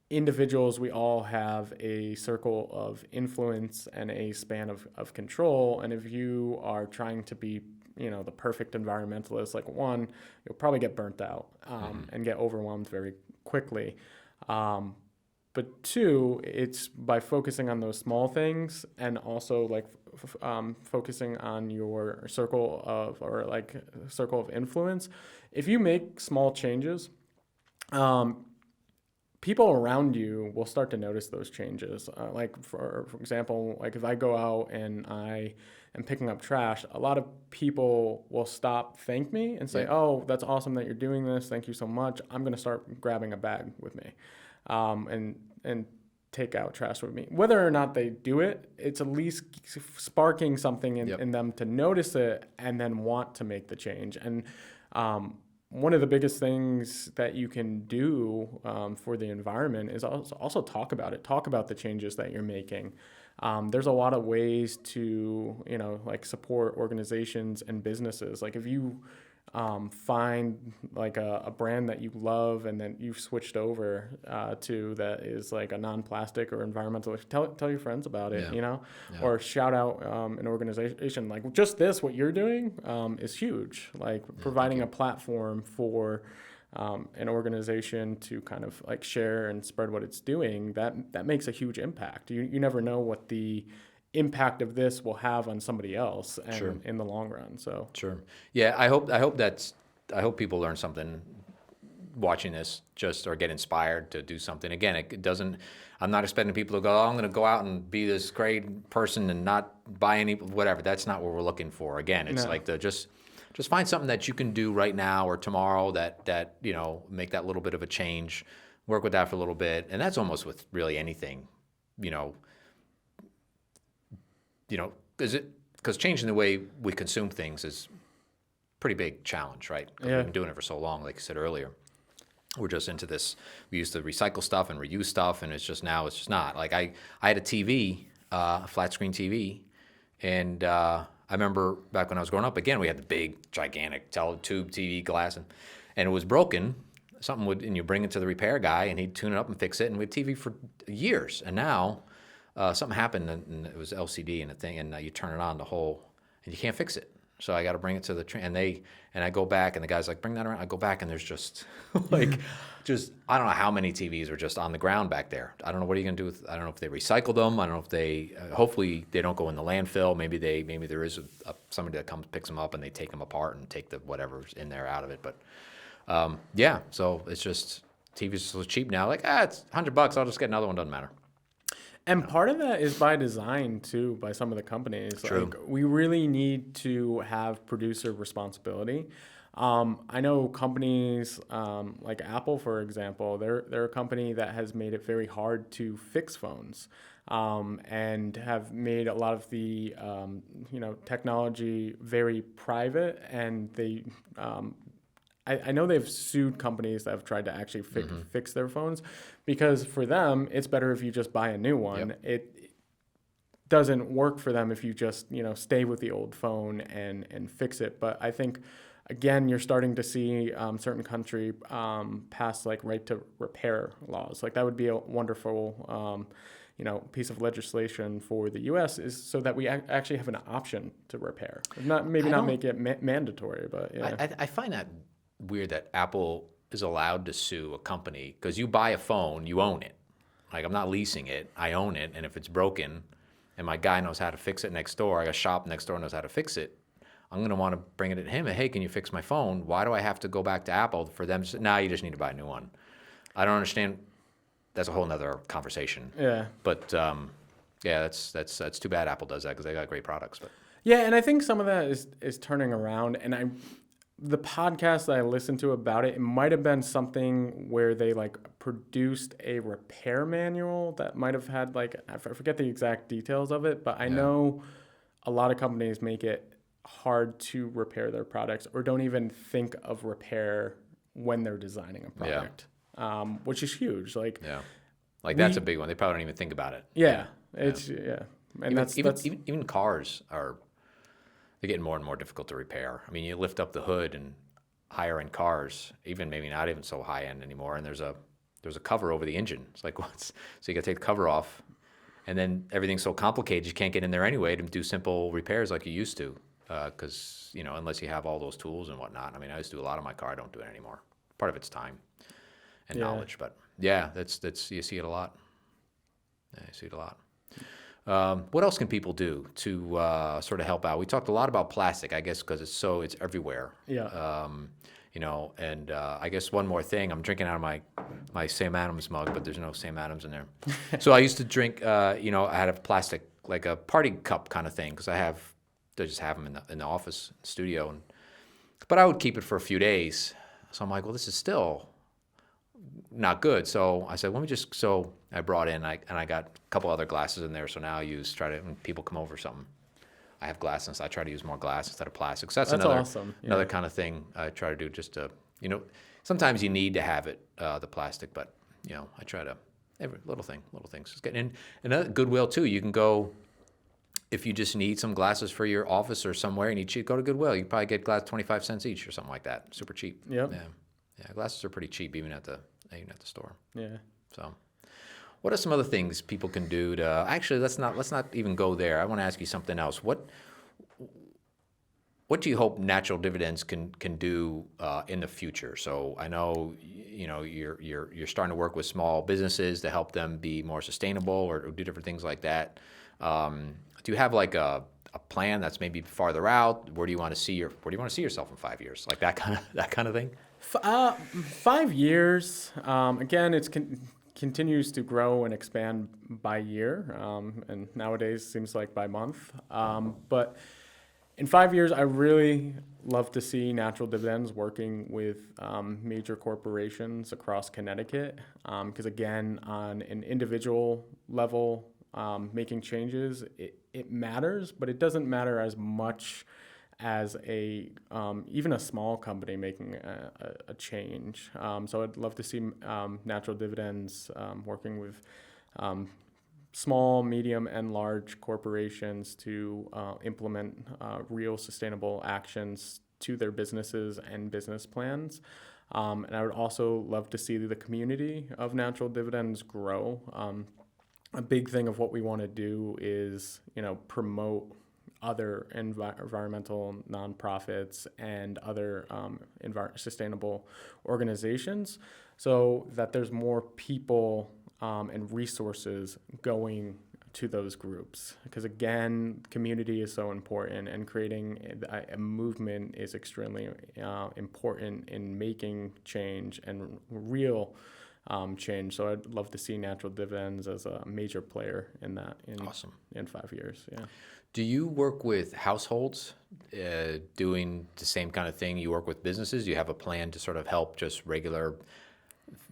individuals, we all have a circle of influence and a span of control. And if you are trying to be, the perfect environmentalist, like one, you'll probably get burnt out and get overwhelmed very quickly. But two, it's by focusing on those small things and also like focusing on your circle of influence. If you make small changes, people around you will start to notice those changes. Like for example, like if I go out and I am picking up trash, a lot of people will stop, thank me, and say, "Oh, that's awesome that you're doing this. Thank you so much. I'm going to start grabbing a bag with me." And take out trash with me. Whether or not they do it, it's at least sparking something in them to notice it and then want to make the change. And one of the biggest things that you can do for the environment is also talk about it. Talk about the changes that you're making. There's a lot of ways to, like support organizations and businesses. Like if you find like a brand that you love and then you've switched over to that is like a non-plastic or environmental, tell your friends about it, or shout out an organization. Like just this, what you're doing is huge. Like providing a platform for an organization to kind of like share and spread what it's doing, that makes a huge impact. You never know what the impact of this will have on somebody else and in the long run. So Yeah, I hope people learn something watching this, or get inspired to do something. Again, I'm not expecting people to go, "Oh, I'm going to go out and be this great person and not buy any whatever." That's not what we're looking for. Again, it's like just find something that you can do right now or tomorrow that make that little bit of a change. Work with that for a little bit, and that's almost with really anything, because changing the way we consume things is a pretty big challenge, right? 'Cause we've been doing it for so long, like you said earlier. We're just into this. We used to recycle stuff and reuse stuff, and it's just not. Like I had a TV, a flat screen TV, and I remember back when I was growing up. Again, we had the big, gigantic tube TV glass, and it was broken. And you bring it to the repair guy, and he'd tune it up and fix it, and we had TV for years. And now something happened, and it was LCD and a thing, and you turn it on, and you can't fix it. So I got to bring it to and I go back, and the guy's like, "Bring that around." I go back, and there's just I don't know how many TVs are just on the ground back there. I don't know what are you gonna do with. I don't know if they recycle them. I don't know if they. Hopefully they don't go in the landfill. Maybe there is somebody that comes picks them up and they take them apart and take the whatever's in there out of it. But so it's just TV's so cheap now. Like it's $100. I'll just get another one. Doesn't matter. And part of that is by design, too, by some of the companies. True. Like, we really need to have producer responsibility. I know companies like Apple, for example, they're a company that has made it very hard to fix phones and have made a lot of the technology very private. And they I know they've sued companies that have tried to actually fix their phones, because for them, it's better if you just buy a new one. Yep. It doesn't work for them if you just, stay with the old phone and fix it. But I think, again, you're starting to see certain country pass like right to repair laws. Like that would be a wonderful piece of legislation for the U.S. is so that we actually have an option to repair. Not make it mandatory, but yeah. I find that weird that Apple is allowed to sue a company, because you buy a phone, you own it. Like I'm not leasing it, I own it, and if it's broken and my guy knows how to fix it next door, I got a shop next door knows how to fix it, I'm going to want to bring it to him and, "Hey, can you fix my phone?" Why do I have to go back to Apple for them to say, "Nah, you just need to buy a new one"? I don't understand. That's a whole nother conversation. Yeah. But that's too bad Apple does that, because they got great products. But yeah, and I think some of that is turning around, and the podcast that I listened to about it might have been something where they like produced a repair manual that might have had I forget the exact details of it, but I know a lot of companies make it hard to repair their products or don't even think of repair when they're designing a product. which is huge. Like, Yeah. Like that's a big one. They probably don't even think about it. yeah, it's yeah, and that's Even cars they're getting more and more difficult to repair. I mean, you lift up the hood and higher end cars, even maybe not even so high end anymore, and there's a cover over the engine. It's like so you got to take the cover off, and then everything's so complicated you can't get in there anyway to do simple repairs like you used to, because unless you have all those tools and whatnot. I mean, I used to do a lot of my car. I don't do it anymore. Part of it's time and knowledge, but yeah, that's you see it a lot. Yeah, you see it a lot. What else can people do to sort of help out? We talked a lot about plastic, I guess, because it's everywhere. yeah. And I guess one more thing. I'm drinking out of my Sam Adams mug, but there's no Sam Adams in there. So I used to drink. I had a plastic, like a party cup kind of thing, because I just have them in the office studio, but I would keep it for a few days. So I'm like, well, this is still not good. So I said, so I brought in, and I got a couple other glasses in there. So now when people come over or something, I have glasses. So I try to use more glass instead of plastic. So that's another awesome. Yeah. Another kind of thing I try to do, just to, sometimes you need to have it, the plastic, but I try to, every little things. Just get in. And Goodwill too. You can go, if you just need some glasses for your office or somewhere, and you go to Goodwill, you probably get glass 25 cents each or something like that. Super cheap. Yep. Yeah, glasses are pretty cheap even at the store. Yeah. So, what are some other things people can do to actually let's not even go there. I want to ask you something else. What do you hope Natural Dividends can do in the future? So I know you're starting to work with small businesses to help them be more sustainable or do different things like that. Do you have like a plan that's maybe farther out? Where do you want to see yourself in 5 years? Like that kind of thing? 5 years. Again, it continues to grow and expand by year, and nowadays seems like by month. But in 5 years, I really love to see Natural Dividends working with major corporations across Connecticut. Because again, on an individual level, making changes, it matters, but it doesn't matter as much as even a small company making a change. So I'd love to see Natural Dividends working with small, medium, and large corporations to implement real sustainable actions to their businesses and business plans. And I would also love to see the community of Natural Dividends grow. A big thing of what we want to do is, promote other environmental nonprofits and other sustainable organizations, so that there's more people and resources going to those groups. Because again, community is so important, and creating a movement is extremely important in making change and real change. So I'd love to see Natural Dividends as a major player in that Awesome. in 5 years. Yeah. Do you work with households doing the same kind of thing? You work with businesses? Do you have a plan to sort of help just regular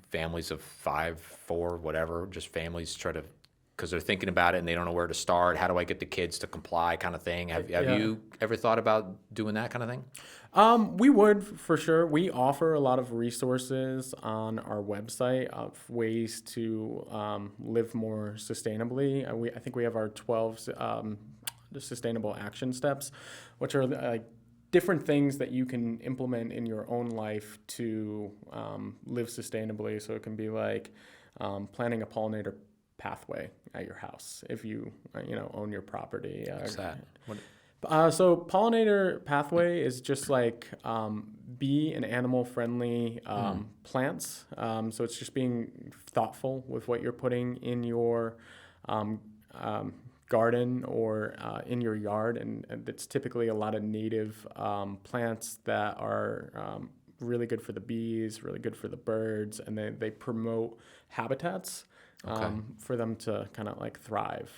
families of 5, 4, whatever, just families because they're thinking about it and they don't know where to start? How do I get the kids to comply, kind of thing? Have you ever thought about doing that kind of thing? We would, for sure. We offer a lot of resources on our website of ways to live more sustainably. I think we have our 12 sustainable action steps, which are like different things that you can implement in your own life to live sustainably. So it can be like planting a pollinator pathway at your house if you own your property. What's that? So pollinator pathway is just like bee and animal friendly plants. So it's just being thoughtful with what you're putting in your garden or in your yard, and it's typically a lot of native plants that are really good for the bees, really good for the birds, and they promote habitats for them to kind of like thrive.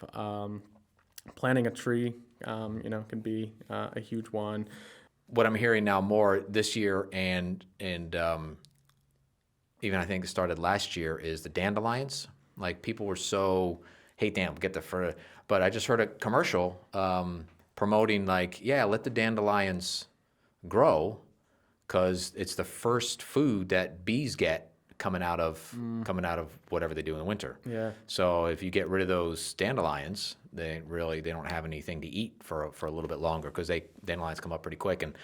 Planting a tree, can be a huge one. What I'm hearing now more this year and even I think it started last year is the dandelions. Like people were so hate them, get the fur, but I just heard a commercial promoting like, let the dandelions grow because it's the first food that bees get coming out of whatever they do in the winter. Yeah. So if you get rid of those dandelions, they don't have anything to eat for a little bit longer, because dandelions come up pretty quick. And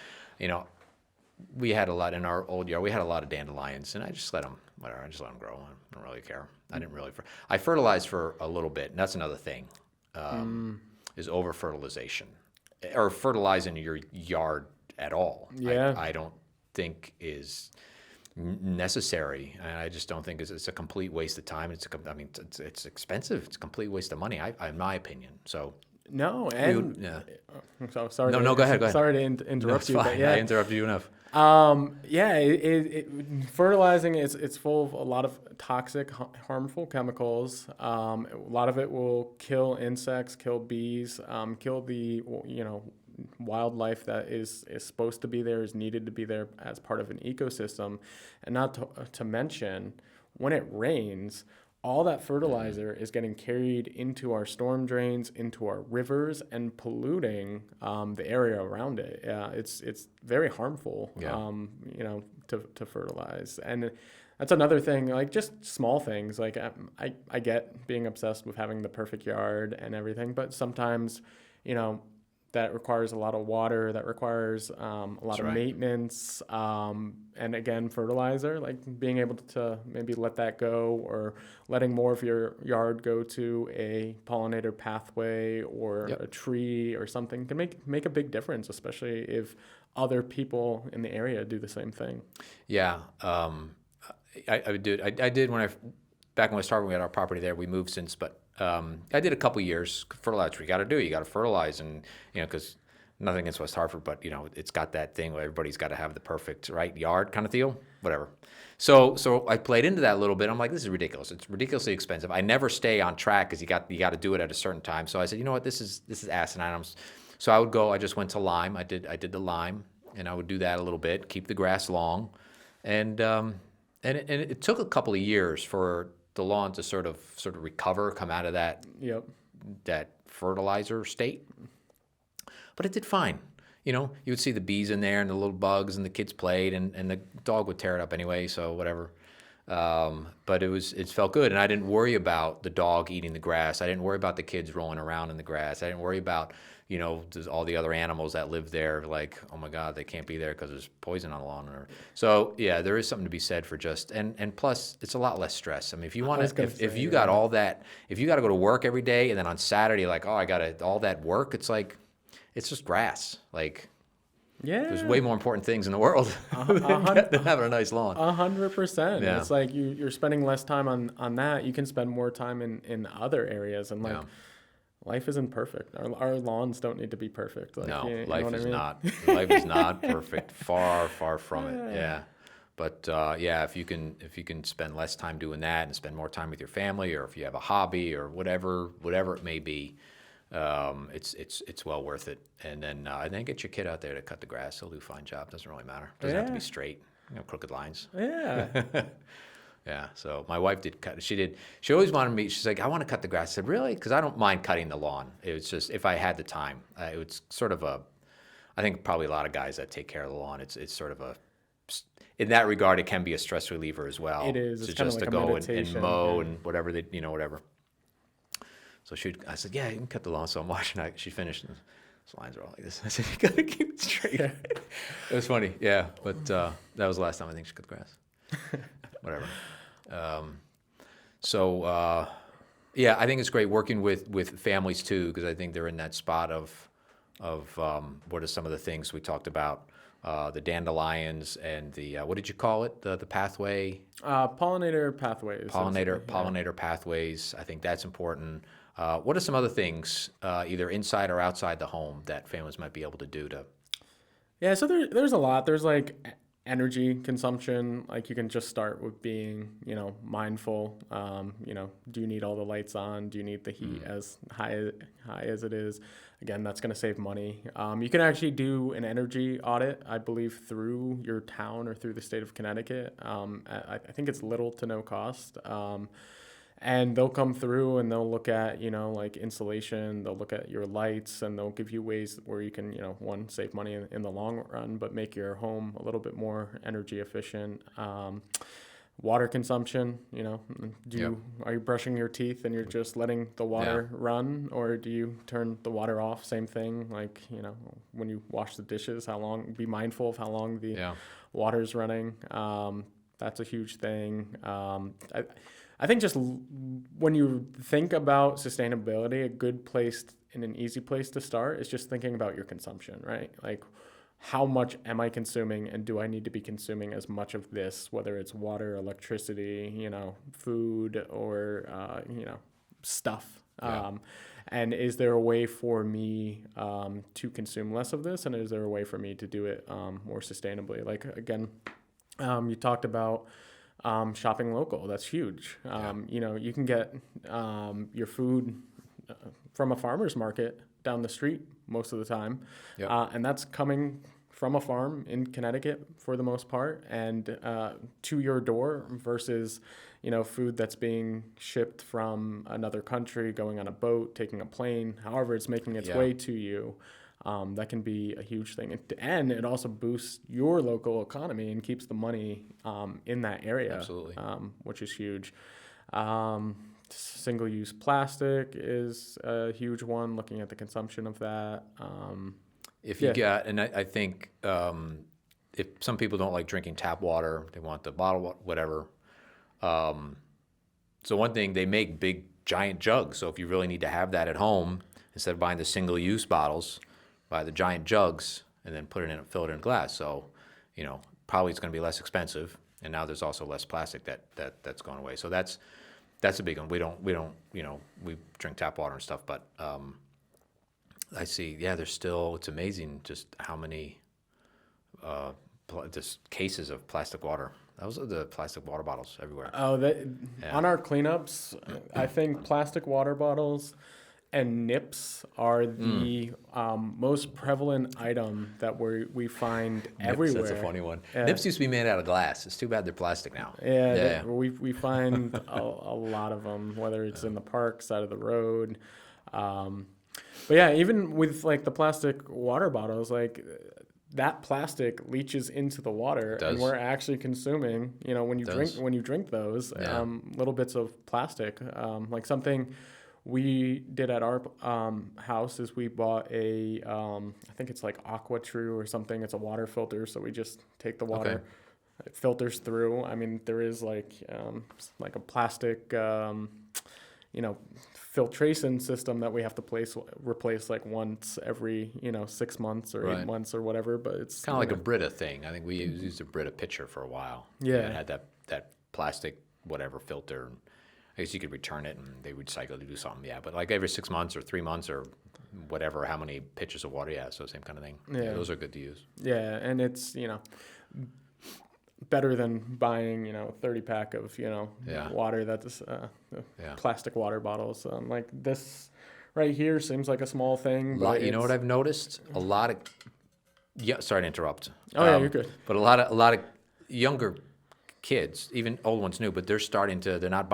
we had a lot in our old yard. We had a lot of dandelions, and I just let them grow. I don't really care. I fertilized for a little bit, and that's another thing, is over fertilization, or fertilizing your yard at all. Yeah. I don't think is necessary, and I just don't think it's a complete waste of time. It's expensive. It's a complete waste of money, in my opinion. So no, and yeah. I'm so sorry. No, go ahead. Sorry to interrupt you. Fine. But yeah, I interrupted you enough. Fertilizing it's full of a lot of toxic, harmful chemicals. A lot of it will kill insects, kill bees, kill the wildlife that is supposed to be there, is needed to be there as part of an ecosystem. And not to mention, when it rains, all that fertilizer is getting carried into our storm drains, into our rivers, and polluting the area around it. It's very harmful, to fertilize. And that's another thing, like just small things. Like I get being obsessed with having the perfect yard and everything, but sometimes, that requires a lot of water, that requires a lot of maintenance, and again, fertilizer, like being able to maybe let that go, or letting more of your yard go to a pollinator pathway or a tree or something can make a big difference, especially if other people in the area do the same thing. Yeah, I did back when I started, we had our property there. We moved since, but I did a couple years fertilizer. You got to fertilize, and because nothing against West Hartford, but it's got that thing where everybody's got to have the perfect yard kind of deal, whatever. So I played into that a little bit. I'm like, this is ridiculous. It's ridiculously expensive. I never stay on track, because you got to do it at a certain time. So I said, you know what, this is asinine. So I would go. I just went to lime. I did the lime, and I would do that a little bit, keep the grass long, and it took a couple of years for the lawn to sort of recover, come out of that fertilizer state. But it did fine. You would see the bees in there and the little bugs, and the kids played, and the dog would tear it up anyway, so whatever. But it felt good, and I didn't worry about the dog eating the grass. I didn't worry about the kids rolling around in the grass. I didn't worry about there's all the other animals that live there, like, oh my God, they can't be there because there's poison on the lawn. So yeah, there is something to be said for just, and plus it's a lot less stress. I mean, if you want to, if you got all that, if you got to go to work every day, and then on Saturday, like, oh, I got all that work, it's like, it's just grass. Like, there's way more important things in the world than having a nice lawn. 100%. Yeah. It's like you're spending less time on that. You can spend more time in other areas, and life isn't perfect. Our lawns don't need to be perfect. Like, no, life is not. Life is not perfect. Far, far from it. Yeah. But if you can spend less time doing that and spend more time with your family, or if you have a hobby or whatever it may be, it's well worth it. And then get your kid out there to cut the grass. He'll do a fine job. Doesn't really matter. Doesn't have to be straight. Crooked lines. Yeah. Yeah, so my wife did cut. She always wanted me. She's like, I want to cut the grass. I said, really? Because I don't mind cutting the lawn. It was just, if I had the time, it was sort of I think probably a lot of guys that take care of the lawn, it's sort of in that regard, it can be a stress reliever as well. It is. It's kind just of like to a go meditation, and mow and whatever whatever. So I said, yeah, you can cut the lawn. So I'm watching. She finished. And those lines are all like this. I said, you got to keep it straight. It was funny, yeah. But that was the last time I think she cut the grass. Whatever. I think it's great working with families too, because I think they're in that spot of what are some of the things we talked about, the dandelions and the what did you call it, the pathway? Pollinator pathways. Pollinator pathways. I think that's important. What are some other things, either inside or outside the home, that families might be able to do to? Yeah, so there's a lot. There's like energy consumption. Like, you can just start with being, mindful. Do you need all the lights on? Do you need the heat as high as it is? Again, that's going to save money. You can actually do an energy audit, I believe, through your town or through the state of Connecticut. I think it's little to no cost. And they'll come through and they'll look at, like insulation, they'll look at your lights, and they'll give you ways where you can, one, save money in the long run, but make your home a little bit more energy efficient. water consumption, are you brushing your teeth and you're just letting the water run, or do you turn the water off? Same thing, like, when you wash the dishes, be mindful of how long the water's running. That's a huge thing. I think just when you think about sustainability, a good place and an easy place to start is just thinking about your consumption, right? Like, how much am I consuming, and do I need to be consuming as much of this, whether it's water, electricity, food, or, stuff. And is there a way for me to consume less of this, and is there a way for me to do it more sustainably? Like, again, you talked about shopping local. That's huge. You can get your food from a farmer's market down the street most of the time. And that's coming from a farm in Connecticut for the most part, and to your door, versus, food that's being shipped from another country, going on a boat, taking a plane, however it's making its way to you. That can be a huge thing. And it also boosts your local economy and keeps the money in that area. Absolutely. Which is huge. Single-use plastic is a huge one, looking at the consumption of that. If you got, and I think if some people don't like drinking tap water, they want the bottled water, whatever. So one thing, they make big, giant jugs. So if you really need to have that at home, instead of buying the single-use bottles, buy the giant jugs and then put it in, fill it in glass. So, probably it's going to be less expensive. And now there's also less plastic that's going away. So that's a big one. We don't, we drink tap water and stuff, but I see, there's still, it's amazing just how many just cases of plastic water. Those are the plastic water bottles everywhere. On our cleanups, I think plastic water bottles and nips are the most prevalent item that we find everywhere. That's a funny one. Nips used to be made out of glass. It's too bad they're plastic now. We find a lot of them, whether it's in the park, side of the road. But even with like the plastic water bottles, like that plastic leaches into the water, and we're actually consuming, when you drink those, little bits of plastic. Like something we did at our house is we bought a, I think it's like Aqua True or something. It's a water filter, so we just take the water. It filters through. I mean, there is like a plastic, filtration system that we have to replace like once every 6 months or 8 months or whatever. But it's kind of like a Brita thing. I think we used a Brita pitcher for a while. It had that plastic whatever filter. I guess you could return it and they recycle to do something. But like every 6 months or 3 months or whatever, how many pitchers of water you have. So same kind of thing. Those are good to use. And it's better than buying, a 30-pack of, water that's plastic water bottles. Like this right here seems like a small thing. But you know what I've noticed? A lot of, sorry to interrupt. You're good. But a lot of younger kids, even old ones new, but they're not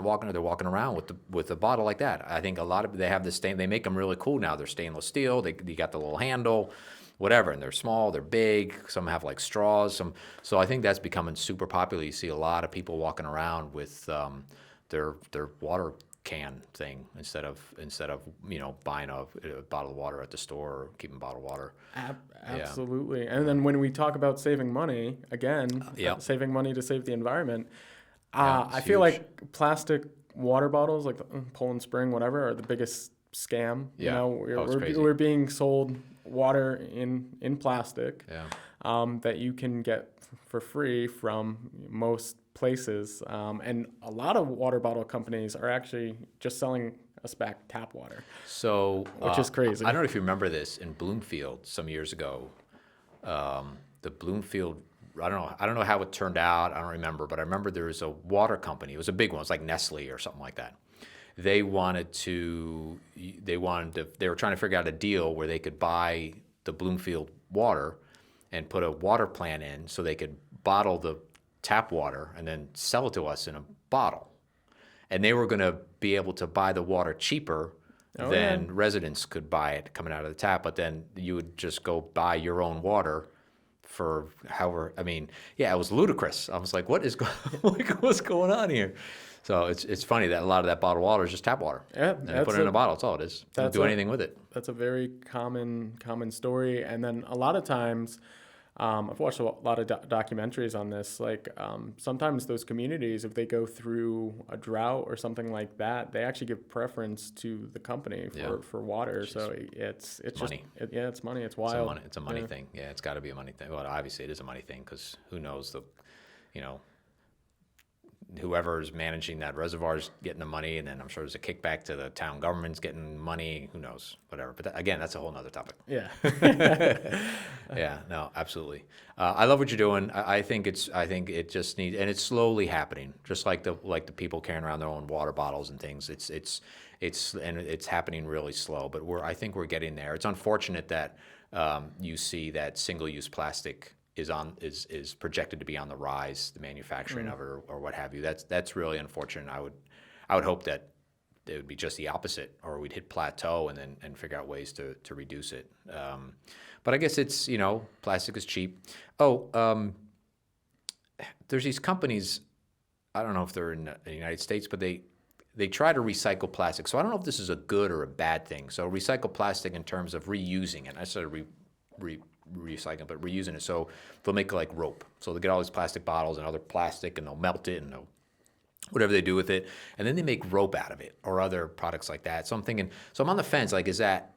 walking, they're walking around with a bottle like that. I think a lot of, they have this they make them really cool now. They're stainless steel. You got the little handle, whatever, and they're small, they're big. Some have like straws. So I think that's becoming super popular. You see a lot of people walking around with their water can thing instead of buying a bottle of water at the store or keeping bottled water. Absolutely. And then when we talk about saving money, again, saving money to save the environment, I feel like plastic water bottles, like the Poland Spring, whatever, are the biggest scam. We're being sold water in plastic that you can get for free from most places, and a lot of water bottle companies are actually just selling us back tap water. So which is crazy. I don't know if you remember this in Bloomfield some years ago. The Bloomfield, I don't know how it turned out. I don't remember, but I remember there was a water company. It was a big one. It was like Nestle or something like that. They were trying to figure out a deal where they could buy the Bloomfield water and put a water plant in so they could bottle the tap water and then sell it to us in a bottle. And they were going to be able to buy the water cheaper than residents could buy it coming out of the tap. But then you would just go buy your own water for however. I mean, yeah, it was ludicrous. I was like, what is what's going on here? So it's funny that a lot of that bottled water is just tap water. Yeah, And they put it in a bottle. That's all it is. Don't do anything with it. That's a very common story. And then a lot of times, I've watched a lot of documentaries on this. Like sometimes those communities, if they go through a drought or something like that, they actually give preference to the company for water. So it's money. It's money. It's wild. It's a money thing. Yeah, it's got to be a money thing. Well, obviously it is a money thing because who knows whoever's managing that reservoir is getting the money, and then I'm sure there's a kickback to the town government's getting money. Who knows? Whatever. But again, that's a whole nother topic. Yeah. Yeah. No. Absolutely. I love what you're doing. I think it just needs, and it's slowly happening. Just like the people carrying around their own water bottles and things. It's happening really slow. But I think we're getting there. It's unfortunate that you see that single-use plastic is projected to be on the rise, the manufacturing of it or what have you. That's really unfortunate. I would hope that it would be just the opposite, or we'd hit plateau and figure out ways to reduce it. But I guess it's plastic is cheap. There's these companies. I don't know if they're in the United States, but they try to recycle plastic. So I don't know if this is a good or a bad thing. So recycle plastic in terms of reusing it. I started recycling, but reusing it. So they'll make like rope. So they'll get all these plastic bottles and other plastic, and they'll melt it and they'll whatever they do with it, and then they make rope out of it or other products like that. So I'm thinking, I'm on the fence. Like, is that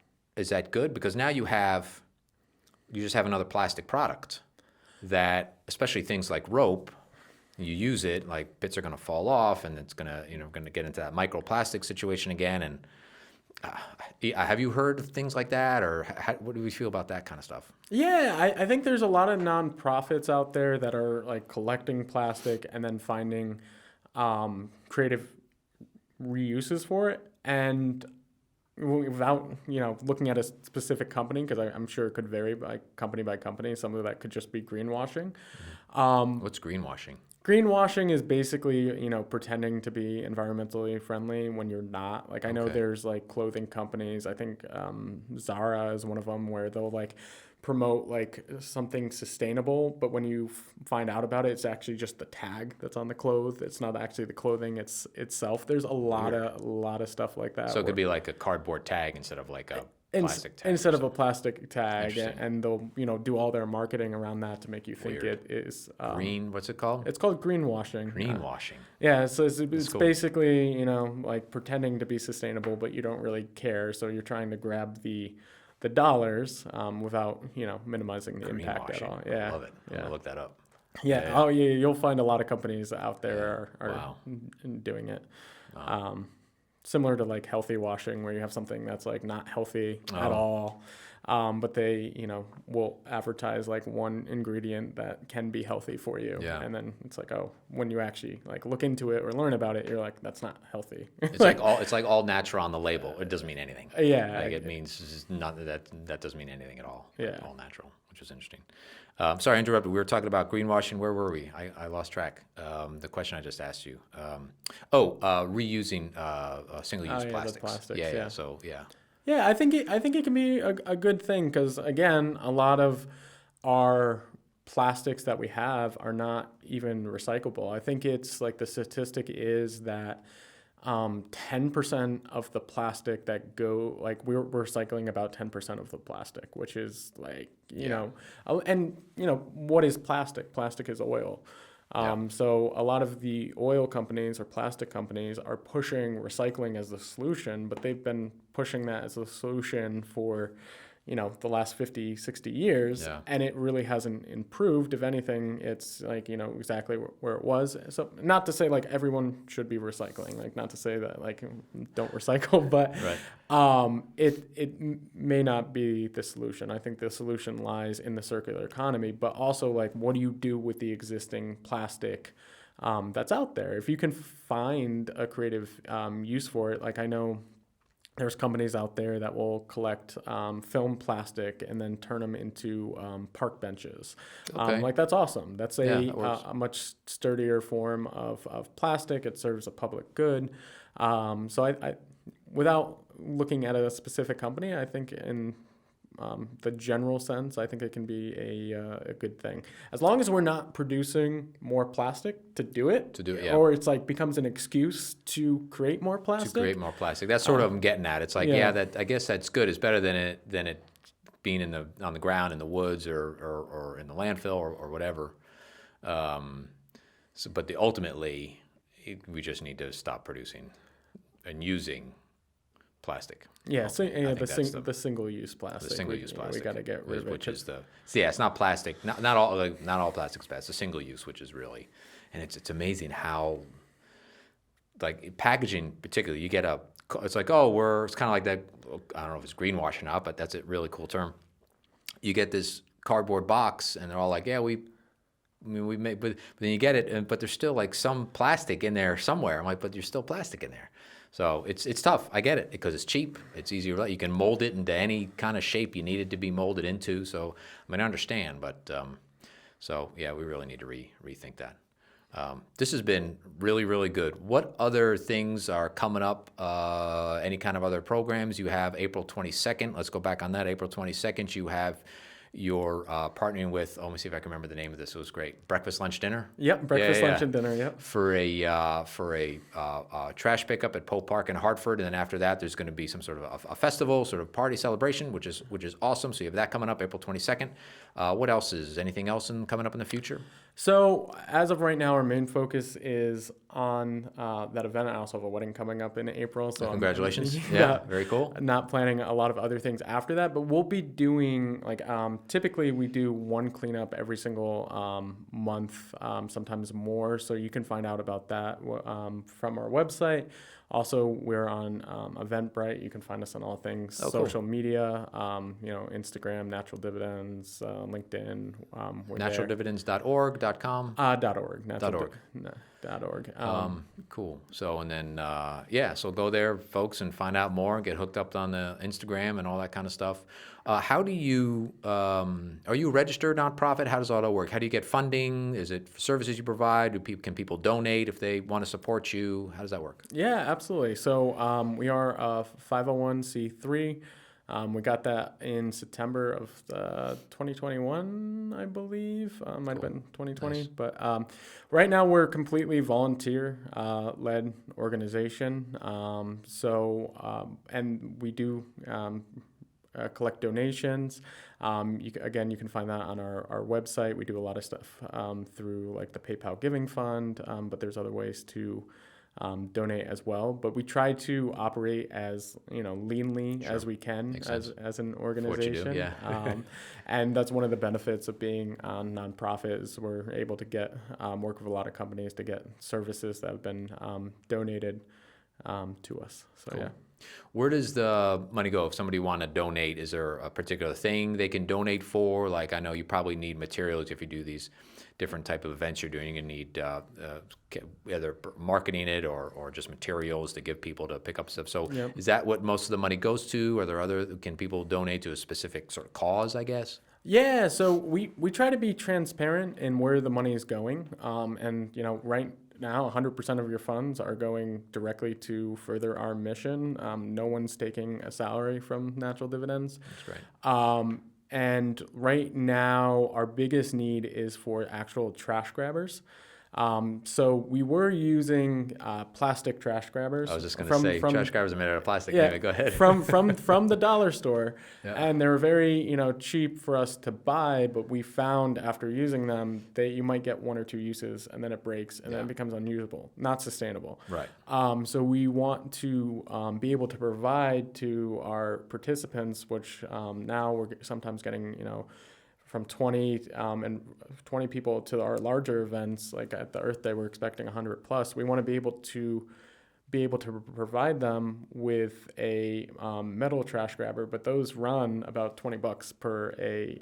good? Because now you just have another plastic product that, especially things like rope, you use it, like bits are going to fall off, and it's going to get into that microplastic situation again. And have you heard of things like that, or what do we feel about that kind of stuff? Yeah, I think there's a lot of nonprofits out there that are like collecting plastic and then finding creative reuses for it, and without looking at a specific company, because I'm sure it could vary by company. Some of that could just be greenwashing. What's greenwashing? Greenwashing is basically, pretending to be environmentally friendly when you're not. Like, I know there's like clothing companies. I think Zara is one of them, where they'll like promote like something sustainable, but when you find out about it, it's actually just the tag that's on the clothes. It's not actually the clothing itself. There's a lot of stuff like that. So it could be like a cardboard tag instead of like a plastic tag. Instead of a plastic tag, and they'll do all their marketing around that to make you think it is green. What's it called? It's called greenwashing. Greenwashing. Yeah, so it's cool. Basically like pretending to be sustainable, but you don't really care. So you're trying to grab the dollars without minimizing the impact at all. Yeah, I love it. I'm gonna look that up. Yeah. Oh yeah, you'll find a lot of companies out there are doing it. Wow. Similar to like healthy washing, where you have something that's like not healthy at all, but they will advertise like one ingredient that can be healthy for you, and then it's like, when you actually like look into it or learn about it, you're like, that's not healthy. It's like all natural on the label. It doesn't mean anything. Yeah, like it means not that doesn't mean anything at all. Yeah, all natural, which is interesting. Sorry, I interrupted. We were talking about greenwashing. Where were we? I lost track. The question I just asked you. Reusing single-use plastics. Plastics. Yeah. So yeah. Yeah, I think it can be a good thing, because again, a lot of our plastics that we have are not even recyclable. I think it's like the statistic is that 10% of the plastic that we're recycling about 10% of the plastic, which is like, and what is plastic? Plastic is oil. So a lot of the oil companies or plastic companies are pushing recycling as the solution, but they've been pushing that as a solution for the last 50, 60 years, and it really hasn't improved. If anything, it's like, exactly where it was. So not to say like everyone should be recycling, like not to say that like don't recycle, but it may not be the solution. I think the solution lies in the circular economy, but also like, what do you do with the existing plastic that's out there? If you can find a creative use for it, like I know there's companies out there that will collect film plastic and then turn them into park benches. Like that's awesome. That's a much sturdier form of plastic. It serves a public good. So I without looking at a specific company, I think in the general sense, I think it can be a good thing. As long as we're not producing more plastic to do it, yeah. or it's like becomes an excuse to create more plastic. To create more plastic. That's sort of I'm getting at. It's like, that I guess that's good. It's better than it being on the ground in the woods or in the landfill or whatever. But ultimately, we just need to stop producing and using plastic. Yeah, the single-use plastic. The single-use plastic. We got to get rid of it. Which is it's not plastic. Not all plastic's bad. It's the single-use, which is really, and it's amazing how, like packaging particularly, you get it's like, it's kind of like that. I don't know if it's greenwashing or not, but that's a really cool term. You get this cardboard box, and they're all like, we made, but then you get it, but there's still like some plastic in there somewhere. I'm like, but there's still plastic in there. So it's tough. I get it because it's cheap. It's easier. You can mold it into any kind of shape you need it to be molded into. So I understand, but we really need to rethink that. This has been really, really good. What other things are coming up? Any kind of other programs? You have April 22nd. Let's go back on that. April 22nd, you have your partnering with, let me see if I can remember the name of this. It was great. Breakfast, lunch, dinner? Yep, breakfast, lunch, and dinner, yep. For a trash pickup at Pope Park in Hartford. And then after that, there's going to be some sort of a festival, sort of party celebration, which is awesome. So you have that coming up April 22nd. What else is anything else coming up in the future? So as of right now, our main focus is on that event. I also have a wedding coming up in April. So congratulations. Yeah, very cool. Not planning a lot of other things after that, but we'll be doing typically we do one cleanup every single month, sometimes more. So you can find out about that from our website. Also, we're on Eventbrite. You can find us on all things social media, Instagram, NaturalDividends, LinkedIn. NaturalDividends.org.com? .org. Cool. So, and then, so go there, folks, and find out more and get hooked up on the Instagram and all that kind of stuff. How do you, are you a registered nonprofit? How does all that work? How do you get funding? Is it services you provide? Can people donate if they want to support you? How does that work? Yeah, absolutely. So we are a 501c3. We got that in September of 2021, I believe. Might have been 2020. Nice. But right now we're a completely volunteer-led organization. And we do collect donations. You can find that on our website. We do a lot of stuff through like the PayPal Giving Fund, but there's other ways to donate as well, but we try to operate as leanly as we can as an organization. What you do, yeah. And that's one of the benefits of being nonprofit is we're able to get work with a lot of companies to get services that have been donated to us. So cool. Yeah. Where does the money go if somebody want to donate? Is there a particular thing they can donate for? Like I know you probably need materials if you do these different type of events you're doing. You need either marketing it or just materials to give people to pick up stuff. So Is that what most of the money goes to? Are there can people donate to a specific sort of cause, I guess? Yeah, so we try to be transparent in where the money is going. And right now 100% of your funds are going directly to further our mission. No one's taking a salary from Natural Dividends. That's great. And right now, our biggest need is for actual trash grabbers. So we were using plastic trash grabbers. I was just going to say, trash grabbers are made out of plastic. Yeah, anyway, go ahead. from the dollar store. Yeah. And they were very cheap for us to buy, but we found after using them that you might get one or two uses and then it breaks and then it becomes unusable, not sustainable. Right. So we want to be able to provide to our participants, which now we're sometimes getting, from 20 people to our larger events, like at the Earth Day, we're expecting 100 plus. We want to be able to provide them with a metal trash grabber, but those run about $20 per a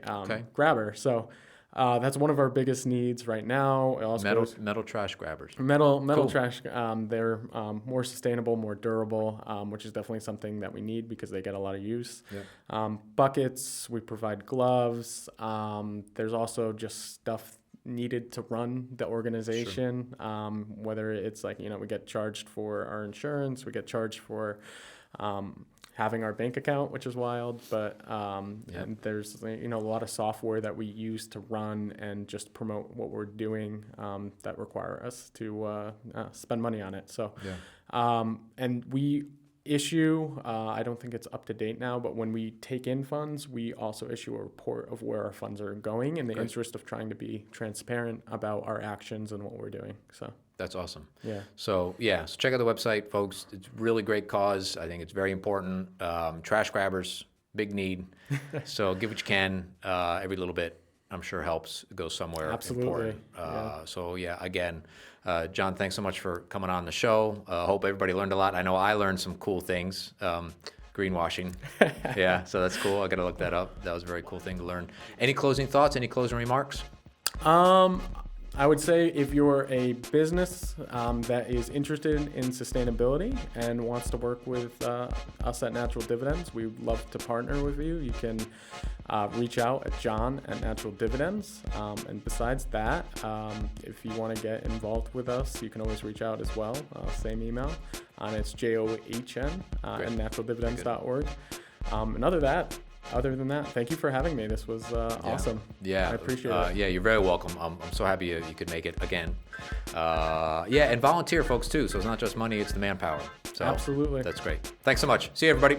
grabber. So that's one of our biggest needs right now. It also metal trash grabbers. Metal cool. trash. They're more sustainable, more durable, which is definitely something that we need because they get a lot of use. Yep. Buckets. We provide gloves. There's also just stuff needed to run the organization. Sure. Whether it's like we get charged for our insurance, we get charged for having our bank account, which is wild, but and there's a lot of software that we use to run and just promote what we're doing that require us to spend money on it. So, and we issue, I don't think it's up to date now, but when we take in funds, we also issue a report of where our funds are going in the interest of trying to be transparent about our actions and what we're doing. So that's awesome. Yeah. So check out the website, folks. It's a really great cause. I think it's very important. Trash grabbers, big need. So give what you can. Every little bit, I'm sure, helps. It goes somewhere. Absolutely. Important. So again, John, thanks so much for coming on the show. Hope everybody learned a lot. I know I learned some cool things. Greenwashing. So that's cool. I got to look that up. That was a very cool thing to learn. Any closing thoughts? Any closing remarks? I would say if you're a business that is interested in sustainability and wants to work with us at Natural Dividends, we would love to partner with you. You can reach out at John at Natural Dividends. And besides that, if you want to get involved with us, you can always reach out as well. Same email. And it's john at naturaldividends.org. And other than that, thank you for having me. This was awesome. I appreciate it. You're very welcome. I'm so happy you could make it again. And volunteer, folks, too. So it's not just money, it's the manpower. So absolutely. That's great. Thanks so much. See you, everybody.